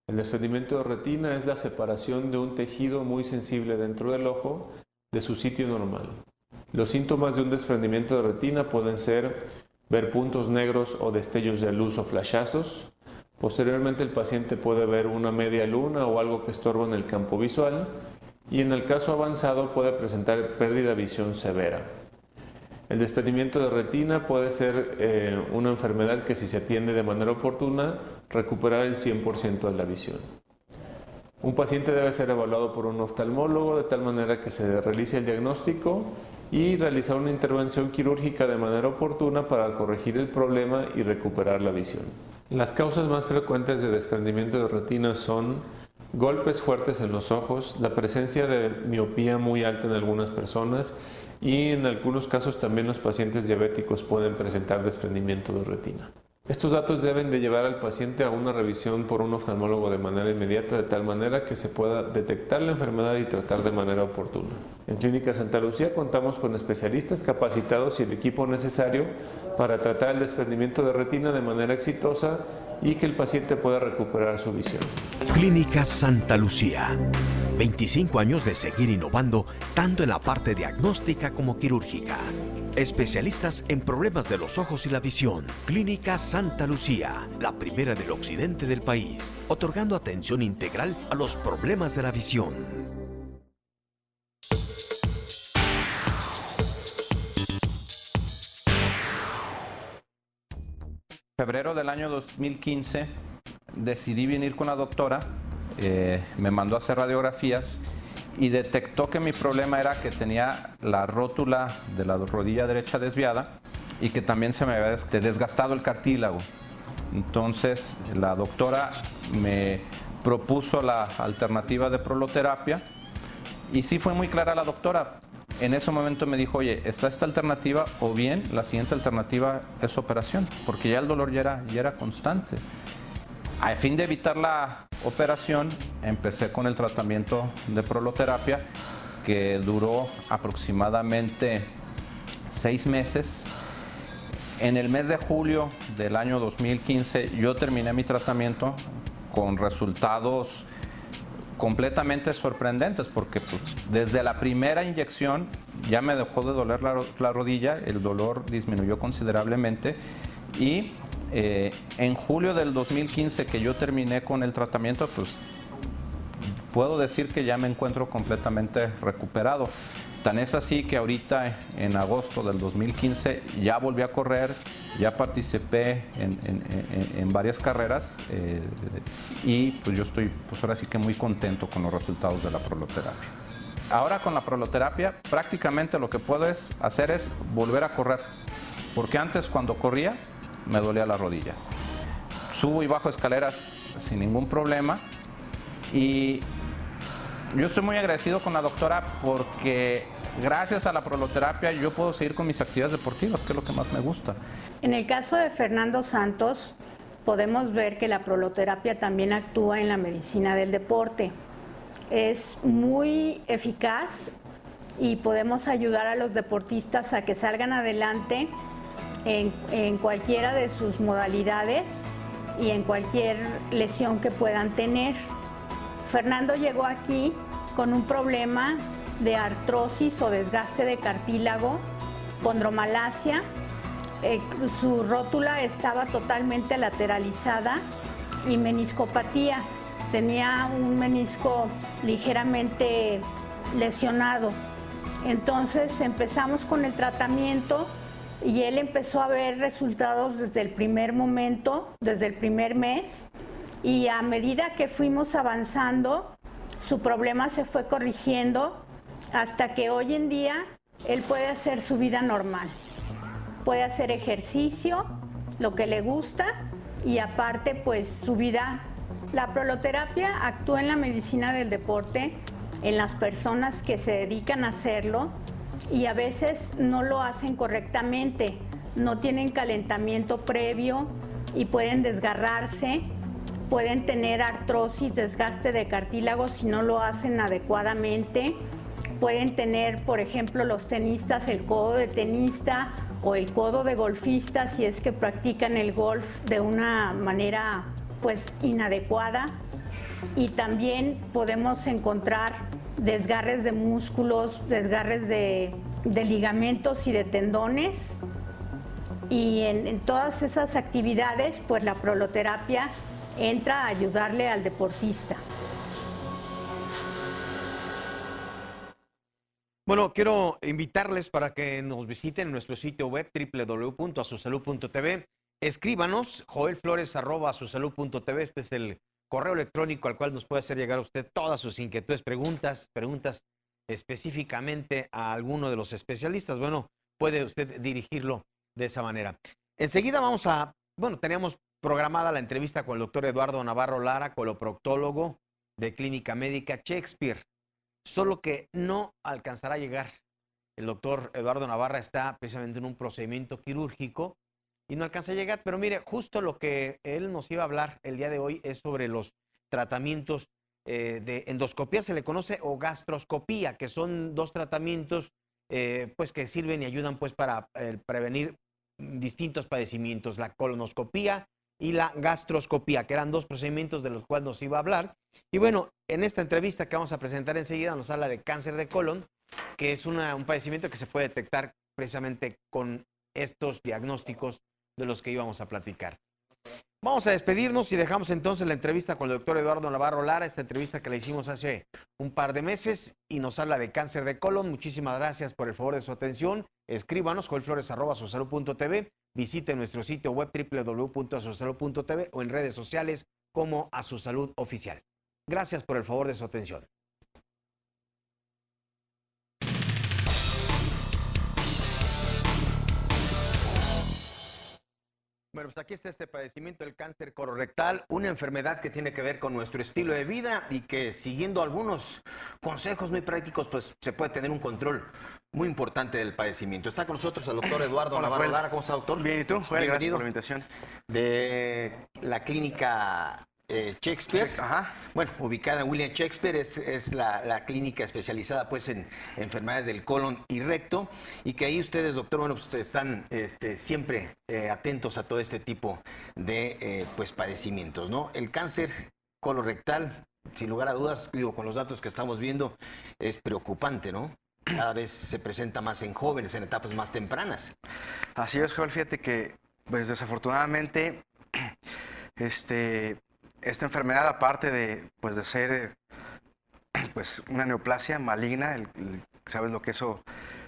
El desprendimiento de retina es la separación de un tejido muy sensible dentro del ojo de su sitio normal. Los síntomas de un desprendimiento de retina pueden ser ver puntos negros o destellos de luz o flashazos, Posteriormente el paciente puede ver una media luna o algo que estorba en el campo visual y en el caso avanzado puede presentar pérdida de visión severa. El desprendimiento de retina puede ser una enfermedad que, si se atiende de manera oportuna, recuperará el 100% de la visión. Un paciente debe ser evaluado por un oftalmólogo de tal manera que se realice el diagnóstico y realizar una intervención quirúrgica de manera oportuna para corregir el problema y recuperar la visión. Las causas más frecuentes de desprendimiento de retina son golpes fuertes en los ojos, la presencia de miopía muy alta en algunas personas y en algunos casos también los pacientes diabéticos pueden presentar desprendimiento de retina. Estos datos deben de llevar al paciente a una revisión por un oftalmólogo de manera inmediata, de tal manera que se pueda detectar la enfermedad y tratar de manera oportuna. En Clínica Santa Lucía contamos con especialistas capacitados y el equipo necesario para tratar el desprendimiento de retina de manera exitosa y que el paciente pueda recuperar su visión. Clínica Santa Lucía. 25 años de seguir innovando tanto en la parte diagnóstica como quirúrgica. Especialistas en problemas de los ojos y la visión. Clínica Santa Lucía, la primera del occidente del país, otorgando atención integral a los problemas de la visión. En febrero del año 2015 decidí venir con la doctora, me mandó a hacer radiografías y detectó que mi problema era que tenía la rótula de la rodilla derecha desviada y que también se me había desgastado el cartílago. Entonces la doctora me propuso la alternativa de proloterapia y sí fue muy clara la doctora. En ese momento me dijo, oye, está esta alternativa o bien la siguiente alternativa es operación, porque ya el dolor ya era constante. A fin de evitar la operación, empecé con el tratamiento de proloterapia, que duró aproximadamente 6 meses. En el mes de julio del año 2015 yo terminé mi tratamiento con resultados completamente sorprendentes, porque pues, desde la primera inyección ya me dejó de doler la rodilla, el dolor disminuyó considerablemente y en julio del 2015 que yo terminé con el tratamiento, pues puedo decir que ya me encuentro completamente recuperado. Tan es así que ahorita en agosto del 2015 ya volví a correr, ya participé en varias carreras y pues yo estoy pues ahora sí que muy contento con los resultados de la proloterapia. Ahora con la proloterapia prácticamente lo que puedo hacer es volver a correr, porque antes cuando corría me dolía la rodilla. Subo y bajo escaleras sin ningún problema y yo estoy muy agradecido con la doctora porque gracias a la proloterapia yo puedo seguir con mis actividades deportivas, que es lo que más me gusta. En el caso de Fernando Santos, podemos ver que la proloterapia también actúa en la medicina del deporte. Es muy eficaz y podemos ayudar a los deportistas a que salgan adelante en cualquiera de sus modalidades y en cualquier lesión que puedan tener. Fernando llegó aquí con un problema de artrosis o desgaste de cartílago, condromalacia. Su rótula estaba totalmente lateralizada y meniscopatía. Tenía un menisco ligeramente lesionado. Entonces empezamos con el tratamiento y él empezó a ver resultados desde el primer momento, desde el primer mes. Y a medida que fuimos avanzando, su problema se fue corrigiendo hasta que hoy en día él puede hacer su vida normal. Puede hacer ejercicio, lo que le gusta, y aparte pues su vida. La proloterapia actúa en la medicina del deporte, en las personas que se dedican a hacerlo y a veces no lo hacen correctamente, no tienen calentamiento previo y pueden desgarrarse. Pueden tener artrosis, desgaste de cartílago si no lo hacen adecuadamente. Pueden tener, por ejemplo, los tenistas, el codo de tenista o el codo de golfista si es que practican el golf de una manera pues inadecuada. Y también podemos encontrar desgarres de músculos, desgarres de ligamentos y de tendones. Y en todas esas actividades, pues la proloterapia entra a ayudarle al deportista. Bueno, quiero invitarles para que nos visiten en nuestro sitio web www.asusalud.tv. Escríbanos, joelflores@asusalud.tv. Este es el correo electrónico al cual nos puede hacer llegar a usted todas sus inquietudes, preguntas específicamente a alguno de los especialistas. Bueno, puede usted dirigirlo de esa manera. Enseguida teníamos programada la entrevista con el doctor Eduardo Navarro Lara, coloproctólogo de Clínica Médica Shakespeare. Solo que no alcanzará a llegar. El doctor Eduardo Navarra está precisamente en un procedimiento quirúrgico y no alcanza a llegar. Pero mire, justo lo que él nos iba a hablar el día de hoy es sobre los tratamientos de endoscopía, se le conoce, o gastroscopía, que son dos tratamientos pues que sirven y ayudan pues para prevenir distintos padecimientos, la colonoscopía y la gastroscopía, que eran dos procedimientos de los cuales nos iba a hablar. Y bueno, en esta entrevista que vamos a presentar enseguida nos habla de cáncer de colon, que es un padecimiento que se puede detectar precisamente con estos diagnósticos de los que íbamos a platicar. Vamos a despedirnos y dejamos entonces la entrevista con el doctor Eduardo Navarro Lara, esta entrevista que le hicimos hace un par de meses y nos habla de cáncer de colon. Muchísimas gracias por el favor de su atención. Escríbanos, joelflores@asusalud.tv. Visite nuestro sitio web www.asusalud.tv o en redes sociales como Asusalud Oficial. Gracias por el favor de su atención. Bueno, pues aquí está este padecimiento del cáncer colorectal, una enfermedad que tiene que ver con nuestro estilo de vida y que siguiendo algunos consejos muy prácticos, pues se puede tener un control muy importante del padecimiento. Está con nosotros el doctor Eduardo Navarro Lara. ¿Cómo está, doctor? Bien, ¿y tú? Joel, gracias por la invitación. De la clínica Shakespeare. Ajá. Bueno, ubicada en William Shakespeare, es la clínica especializada pues en enfermedades del colon y recto, y que ahí ustedes, doctor, bueno, pues están siempre atentos a todo este tipo de pues padecimientos, ¿no? El cáncer colorectal, sin lugar a dudas, digo, con los datos que estamos viendo, es preocupante, ¿no? Cada vez se presenta más en jóvenes, en etapas más tempranas. Así es, Joel, fíjate que, pues desafortunadamente, esta enfermedad, aparte de ser pues una neoplasia maligna, ¿sabes lo que eso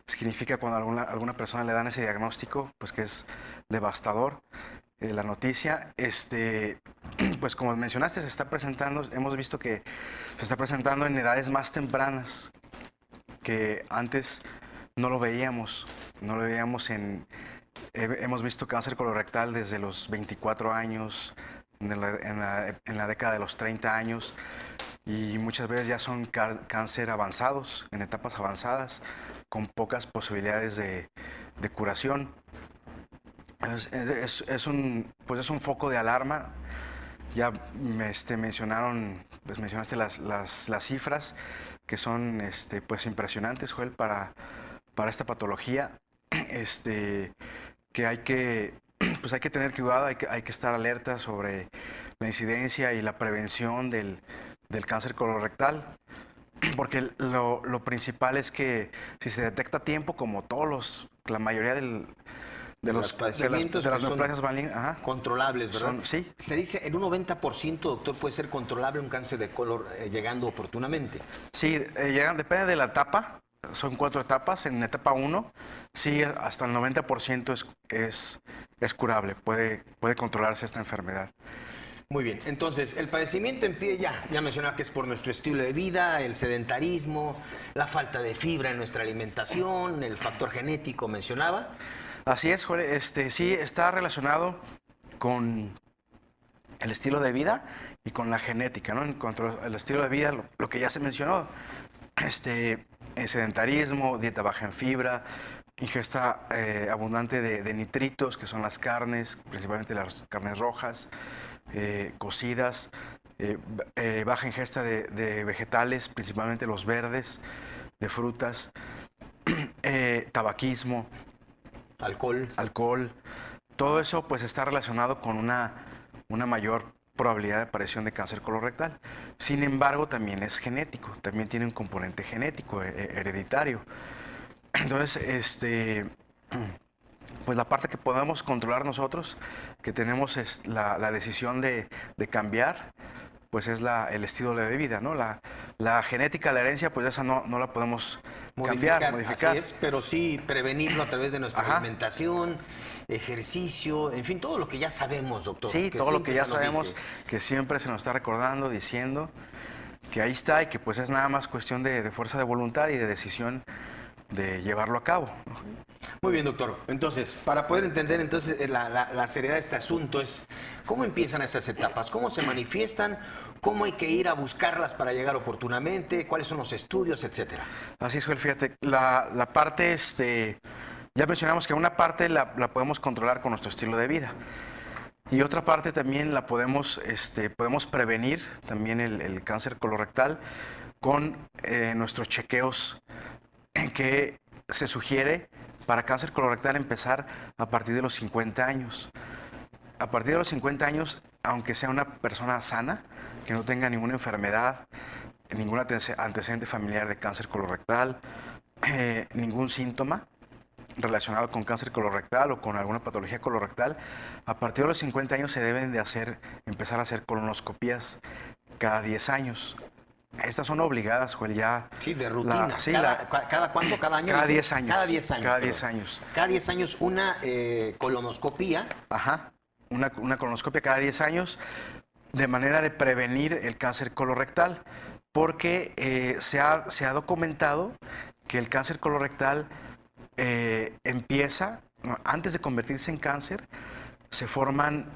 significa cuando alguna persona le dan ese diagnóstico? Pues que es devastador. La noticia, pues como mencionaste, se está presentando, hemos visto que se está presentando en edades más tempranas, que antes no lo veíamos, hemos visto cáncer colorectal desde los 24 años, en la década de los 30 años, y muchas veces ya son cáncer avanzados, en etapas avanzadas, con pocas posibilidades de curación. Es un foco de alarma. Ya mencionaste las cifras que son pues impresionantes, Joel, para esta patología, que hay que tener cuidado, hay que estar alerta sobre la incidencia y la prevención del cáncer colorectal, porque lo principal es que si se detecta a tiempo, como la mayoría de los padecimientos de las son neoplasias malignas, controlables, ¿verdad? Sí. Se dice en un 90%, doctor, puede ser controlable un cáncer de colon llegando oportunamente. Sí, depende de la etapa. Son 4 etapas. En etapa 1, sí, hasta el 90% es curable. Puede controlarse esta enfermedad. Muy bien, entonces el padecimiento empieza ya mencionaba que es por nuestro estilo de vida, el sedentarismo, la falta de fibra en nuestra alimentación, el factor genético mencionaba. Así es, Jorge. Sí, está relacionado con el estilo de vida y con la genética, ¿no? En cuanto al estilo de vida, lo que ya se mencionó, el sedentarismo, dieta baja en fibra, ingesta abundante de nitritos, que son las carnes, principalmente las carnes rojas, cocidas, baja ingesta de vegetales, principalmente los verdes, de frutas, tabaquismo, alcohol. Todo eso pues está relacionado con una mayor probabilidad de aparición de cáncer colorectal. Sin embargo, también es genético, también tiene un componente genético hereditario. Entonces, pues la parte que podemos controlar nosotros, que tenemos la decisión de cambiar, pues es el estilo de vida, ¿no? La genética, la herencia, pues esa no la podemos cambiar, modificar. Así es, pero sí prevenirlo a través de nuestra alimentación, ejercicio, en fin, todo lo que ya sabemos, doctor. Sí, todo lo que ya sabemos, que siempre se nos está recordando, diciendo que ahí está y que pues es nada más cuestión de fuerza de voluntad y de decisión de llevarlo a cabo. Muy bien, doctor. Entonces, para poder entender entonces la seriedad de este asunto es cómo empiezan esas etapas, cómo se manifiestan, cómo hay que ir a buscarlas para llegar oportunamente, cuáles son los estudios, etcétera. Así es, Joel, fíjate, la parte, ya mencionamos que una parte la podemos controlar con nuestro estilo de vida. Y otra parte también la podemos prevenir, también el cáncer colorectal, con nuestros chequeos que se sugiere para cáncer colorectal empezar a partir de los 50 años. A partir de los 50 años, aunque sea una persona sana, que no tenga ninguna enfermedad, ningún antecedente familiar de cáncer colorectal, ningún síntoma relacionado con cáncer colorectal o con alguna patología colorectal, a partir de los 50 años se deben de empezar a hacer colonoscopías cada 10 años. Estas son obligadas, Joel, ya. Sí, de rutina. ¿Cada cuándo? ¿Cada año? Cada 10 años. Cada 10 años. Cada 10 años. Cada 10 años una colonoscopía. Ajá, una colonoscopia cada 10 años de manera de prevenir el cáncer colorectal, porque se ha documentado que el cáncer colorectal empieza, antes de convertirse en cáncer, se forman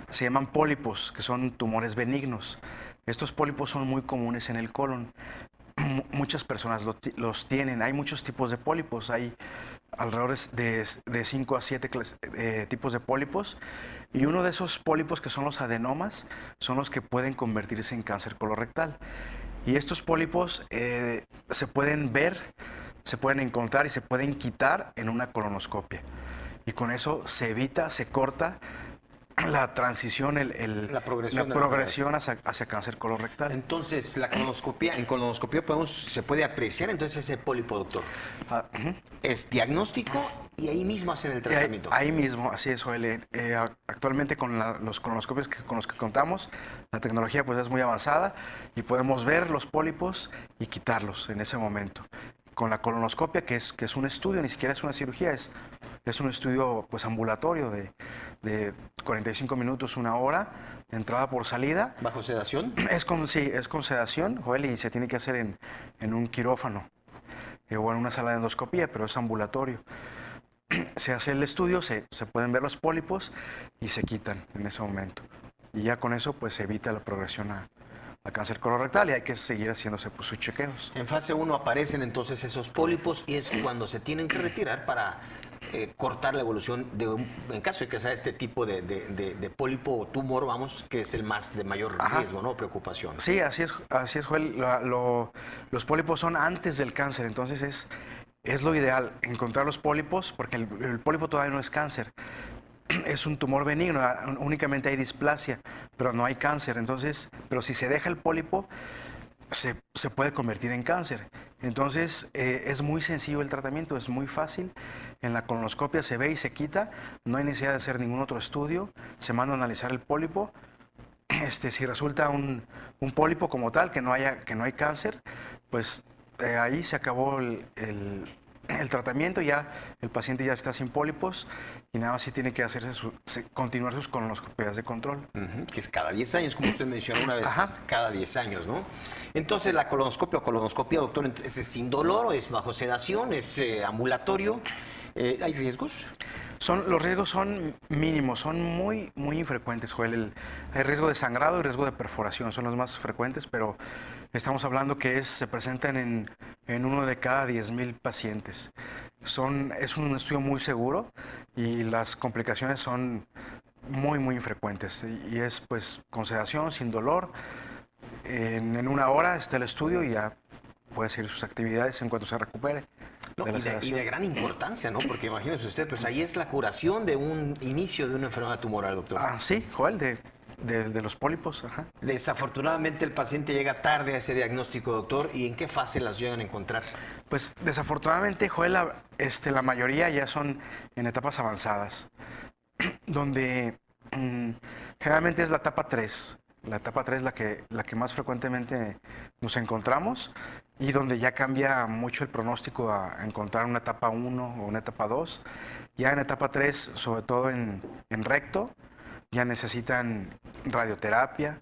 se llaman pólipos, que son tumores benignos. Estos pólipos son muy comunes en el colon. Muchas personas los tienen. Hay muchos tipos de pólipos. Hay alrededor de 5 a 7 tipos de pólipos. Y uno de esos pólipos, que son los adenomas, son los que pueden convertirse en cáncer colorectal. Y estos pólipos se pueden ver, se pueden encontrar y se pueden quitar en una colonoscopia. Y con eso se evita, se corta la transición, la progresión hacia cáncer colorectal. Entonces, en colonoscopía se puede apreciar entonces ese pólipo, doctor. Es diagnóstico y ahí mismo hacen el tratamiento. Ahí mismo, así es, Joel. Actualmente con los colonoscopios con los que contamos, la tecnología pues es muy avanzada y podemos ver los pólipos y quitarlos en ese momento. Con la colonoscopia, que es un estudio, ni siquiera es una cirugía, es un estudio pues ambulatorio de 45 minutos, 1 hora, entrada por salida. ¿Bajo sedación? Sí, es con sedación, Joel, y se tiene que hacer en un quirófano o en una sala de endoscopía, pero es ambulatorio. Se hace el estudio, se pueden ver los pólipos y se quitan en ese momento. Y ya con eso pues se evita la progresión a cáncer colorectal y hay que seguir haciéndose pues, sus chequeos. En fase 1 aparecen entonces esos pólipos y es cuando se tienen que retirar para cortar la evolución en caso de que sea este tipo de pólipo o tumor, vamos, que es el más de mayor riesgo, ¿no? Preocupación. Sí, así es, Joel. Los pólipos son antes del cáncer, entonces es lo ideal encontrar los pólipos, porque el pólipo todavía no es cáncer. Es un tumor benigno, únicamente hay displasia, pero no hay cáncer. Entonces, pero si se deja el pólipo, se puede convertir en cáncer. Entonces, es muy sencillo el tratamiento, es muy fácil. En la colonoscopia se ve y se quita, no hay necesidad de hacer ningún otro estudio, se manda a analizar el pólipo. Si resulta un pólipo como tal, que no hay cáncer, pues ahí se acabó el tratamiento, ya el paciente ya está sin pólipos y nada más sí tiene que continuar sus colonoscopias de control. Que es cada 10 años, como usted mencionó una vez, cada 10 años, ¿no? Entonces, la colonoscopia, doctor, ¿es sin dolor o es bajo sedación, es ambulatorio? ¿Hay riesgos? Los riesgos son mínimos, son muy, muy infrecuentes, Joel. Hay riesgo de sangrado y riesgo de perforación, son los más frecuentes, pero estamos hablando que se presentan en 1 de cada 10,000 pacientes. Es un estudio muy seguro y las complicaciones son muy, muy infrecuentes. Y es pues con sedación, sin dolor. En 1 hora está el estudio y ya puede seguir sus actividades en cuanto se recupere. No, y de gran importancia, ¿no? Porque imagínese usted, pues ahí es la curación de un inicio de una enfermedad tumoral, doctor. Sí, Joel, de los pólipos. Ajá. Desafortunadamente el paciente llega tarde a ese diagnóstico, doctor, ¿y en qué fase las llegan a encontrar? Pues desafortunadamente, Joel, la mayoría ya son en etapas avanzadas, donde generalmente es la etapa 3. La etapa 3 es la que más frecuentemente nos encontramos y donde ya cambia mucho el pronóstico a encontrar una etapa 1 o una etapa 2. Ya en etapa 3, sobre todo en recto, ya necesitan radioterapia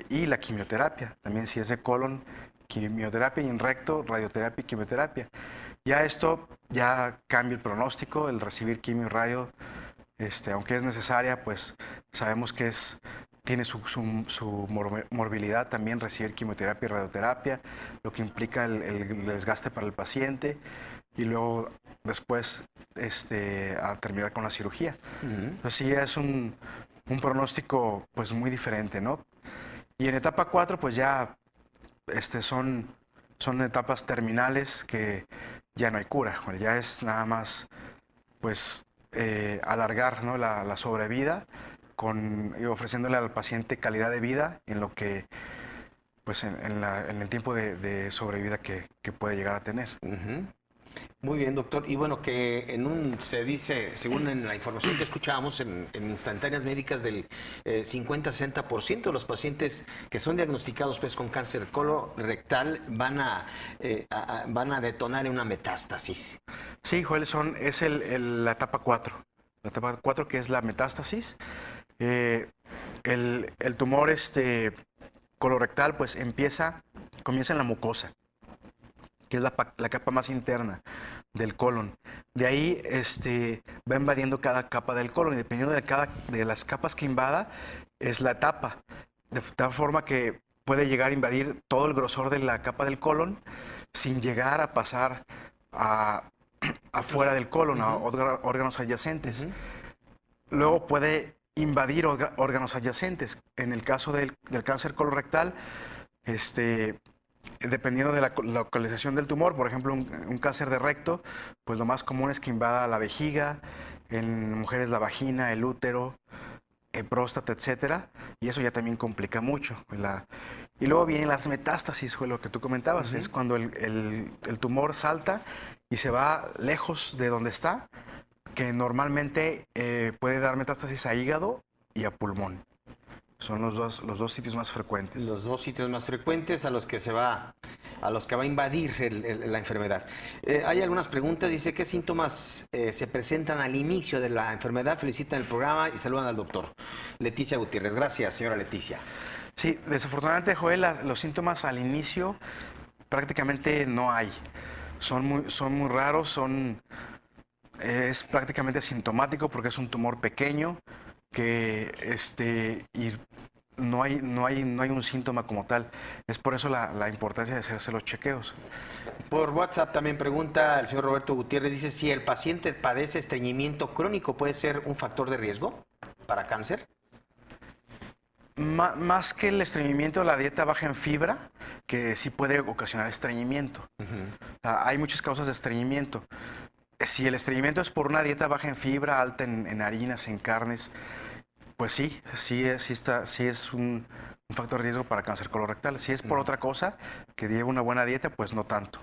y la quimioterapia. También si es de colon, quimioterapia, y en recto, radioterapia y quimioterapia. Ya esto ya cambia el pronóstico, el recibir quimio y radio, aunque es necesaria, pues sabemos que tiene su morbilidad también recibir quimioterapia y radioterapia, lo que implica el desgaste para el paciente y luego después a terminar con la cirugía. Entonces sí es un pronóstico pues muy diferente, ¿no? Y en etapa 4 pues ya son etapas terminales que ya no hay cura, ya es nada más pues alargar, ¿no?, la sobrevida y ofreciéndole al paciente calidad de vida en lo que pues en el tiempo de sobrevida que puede llegar a tener. Muy bien, doctor. Y bueno, que se dice, según en la información que escuchábamos en instantáneas médicas, del 50-60% de los pacientes que son diagnosticados pues con cáncer colorectal van a detonar en una metástasis. Sí, Joel, es la etapa 4. La etapa 4, que es la metástasis. El tumor colorectal pues comienza en la mucosa, que es la capa más interna del colon. De ahí va invadiendo cada capa del colon y dependiendo de las capas que invada es la etapa. De tal forma que puede llegar a invadir todo el grosor de la capa del colon sin llegar a pasar afuera del colon, a órganos adyacentes. Luego puede invadir órganos adyacentes. En el caso del cáncer colorectal, dependiendo de la localización del tumor, por ejemplo, un cáncer de recto, pues lo más común es que invada la vejiga, en mujeres la vagina, el útero, próstata, etcétera, y eso ya también complica mucho. Y luego vienen las metástasis, fue lo que tú comentabas, es cuando el tumor salta y se va lejos de donde está, que normalmente puede dar metástasis a hígado y a pulmón. Son los dos sitios más frecuentes. Los dos sitios más frecuentes a los que va a invadir la enfermedad. Hay algunas preguntas. Dice, ¿qué síntomas se presentan al inicio de la enfermedad? Felicitan el programa y saludan al doctor. Leticia Gutiérrez. Gracias, señora Leticia. Sí, desafortunadamente, Joel, los síntomas al inicio prácticamente no hay. Son muy raros, es prácticamente asintomático porque es un tumor pequeño y no hay un síntoma como tal. Es por eso la importancia de hacerse los chequeos. Por WhatsApp también pregunta el señor Roberto Gutiérrez, dice, si el paciente padece estreñimiento crónico, ¿puede ser un factor de riesgo para cáncer? Más que el estreñimiento, la dieta baja en fibra, que sí puede ocasionar estreñimiento. Hay muchas causas de estreñimiento. Si el estreñimiento es por una dieta baja en fibra, alta en harinas, en carnes, pues sí es un factor de riesgo para cáncer colorectal. Si es por otra cosa, que lleve una buena dieta, pues no tanto.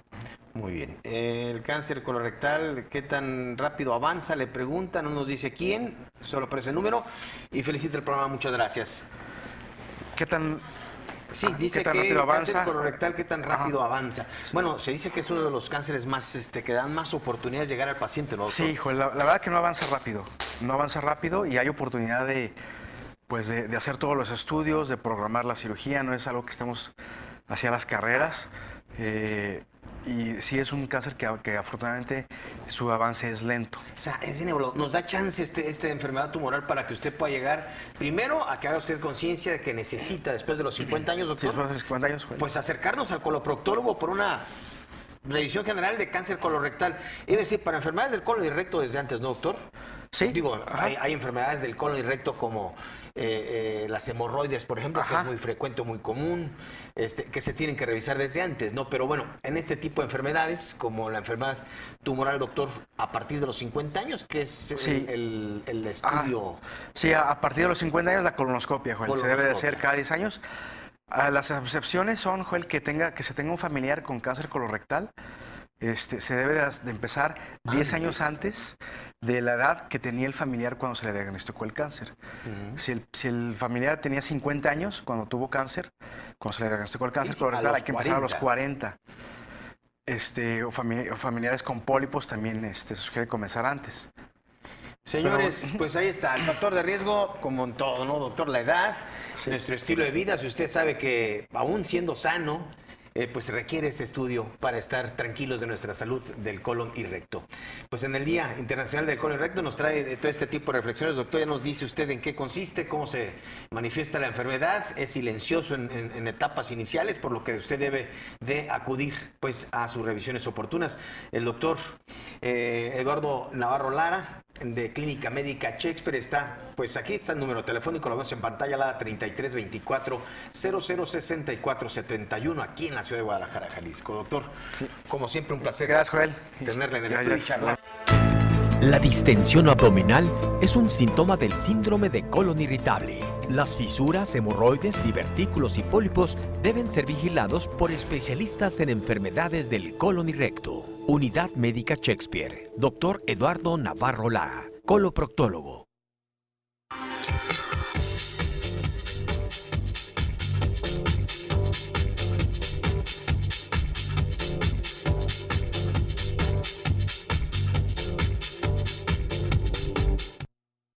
Muy bien. El cáncer colorectal, ¿qué tan rápido avanza? Le preguntan, no nos dice quién, solo aparece el número. Y felicita el programa, muchas gracias. ¿Qué tan...? Sí, dice que el cáncer colorectal, ¿qué tan rápido avanza? Bueno, se dice que es uno de los cánceres más, que dan más oportunidades de llegar al paciente, ¿no, doctor? Sí, hijo, la verdad que no avanza rápido y hay oportunidad de hacer todos los estudios, de programar la cirugía, no es algo que estemos hacia las carreras. Y sí es un cáncer que afortunadamente su avance es lento. O sea, es benévolo. Nos da chance esta enfermedad tumoral para que usted pueda llegar, primero, a que haga usted conciencia de que necesita, después de los 50 años, doctor, sí, después de los 50 años, pues acercarnos al coloproctólogo por una revisión general de cáncer colorectal. Es decir, para enfermedades del colon y recto desde antes, ¿no, doctor? Sí. Digo, hay enfermedades del colon y recto como las hemorroides, por ejemplo, que es muy frecuente, muy común, que se tienen que revisar desde antes, ¿no? Pero bueno, en este tipo de enfermedades, como la enfermedad tumoral, doctor, a partir de los 50 años, que es el estudio... Sí, a partir de los 50 años la colonoscopia, Joel, se debe de hacer cada 10 años. Las excepciones son, Joel, que se tenga un familiar con cáncer colorectal. Se debe de empezar 10 años antes de la edad que tenía el familiar cuando se le diagnosticó el cáncer. Si el familiar tenía 50 años cuando tuvo cáncer, cuando se le diagnosticó el cáncer colorectal, hay que empezar a los 40. O familiares con pólipos también se sugiere comenzar antes. Señores, pues ahí está, el factor de riesgo, como en todo, ¿no, doctor? La edad, nuestro estilo de vida. Si usted sabe que aún siendo sano, pues requiere este estudio para estar tranquilos de nuestra salud del colon y recto. Pues en el Día Internacional del Colon y Recto nos trae todo este tipo de reflexiones. Doctor, ya nos dice usted en qué consiste, cómo se manifiesta la enfermedad. Es silencioso en etapas iniciales, por lo que usted debe de acudir pues a sus revisiones oportunas. El doctor Eduardo Navarro Lara, de Clínica Médica Shakespeare, está, pues aquí está el número telefónico, lo vemos en pantalla, la 3324-006471, aquí en la ciudad de Guadalajara, Jalisco. Doctor, como siempre, un placer. Gracias, Joel. Tenerle en el estudio y charlar. La distensión abdominal es un síntoma del síndrome de colon irritable. Las fisuras, hemorroides, divertículos y pólipos deben ser vigilados por especialistas en enfermedades del colon y recto. Unidad Médica Shakespeare. Doctor Eduardo Navarro Lara, coloproctólogo.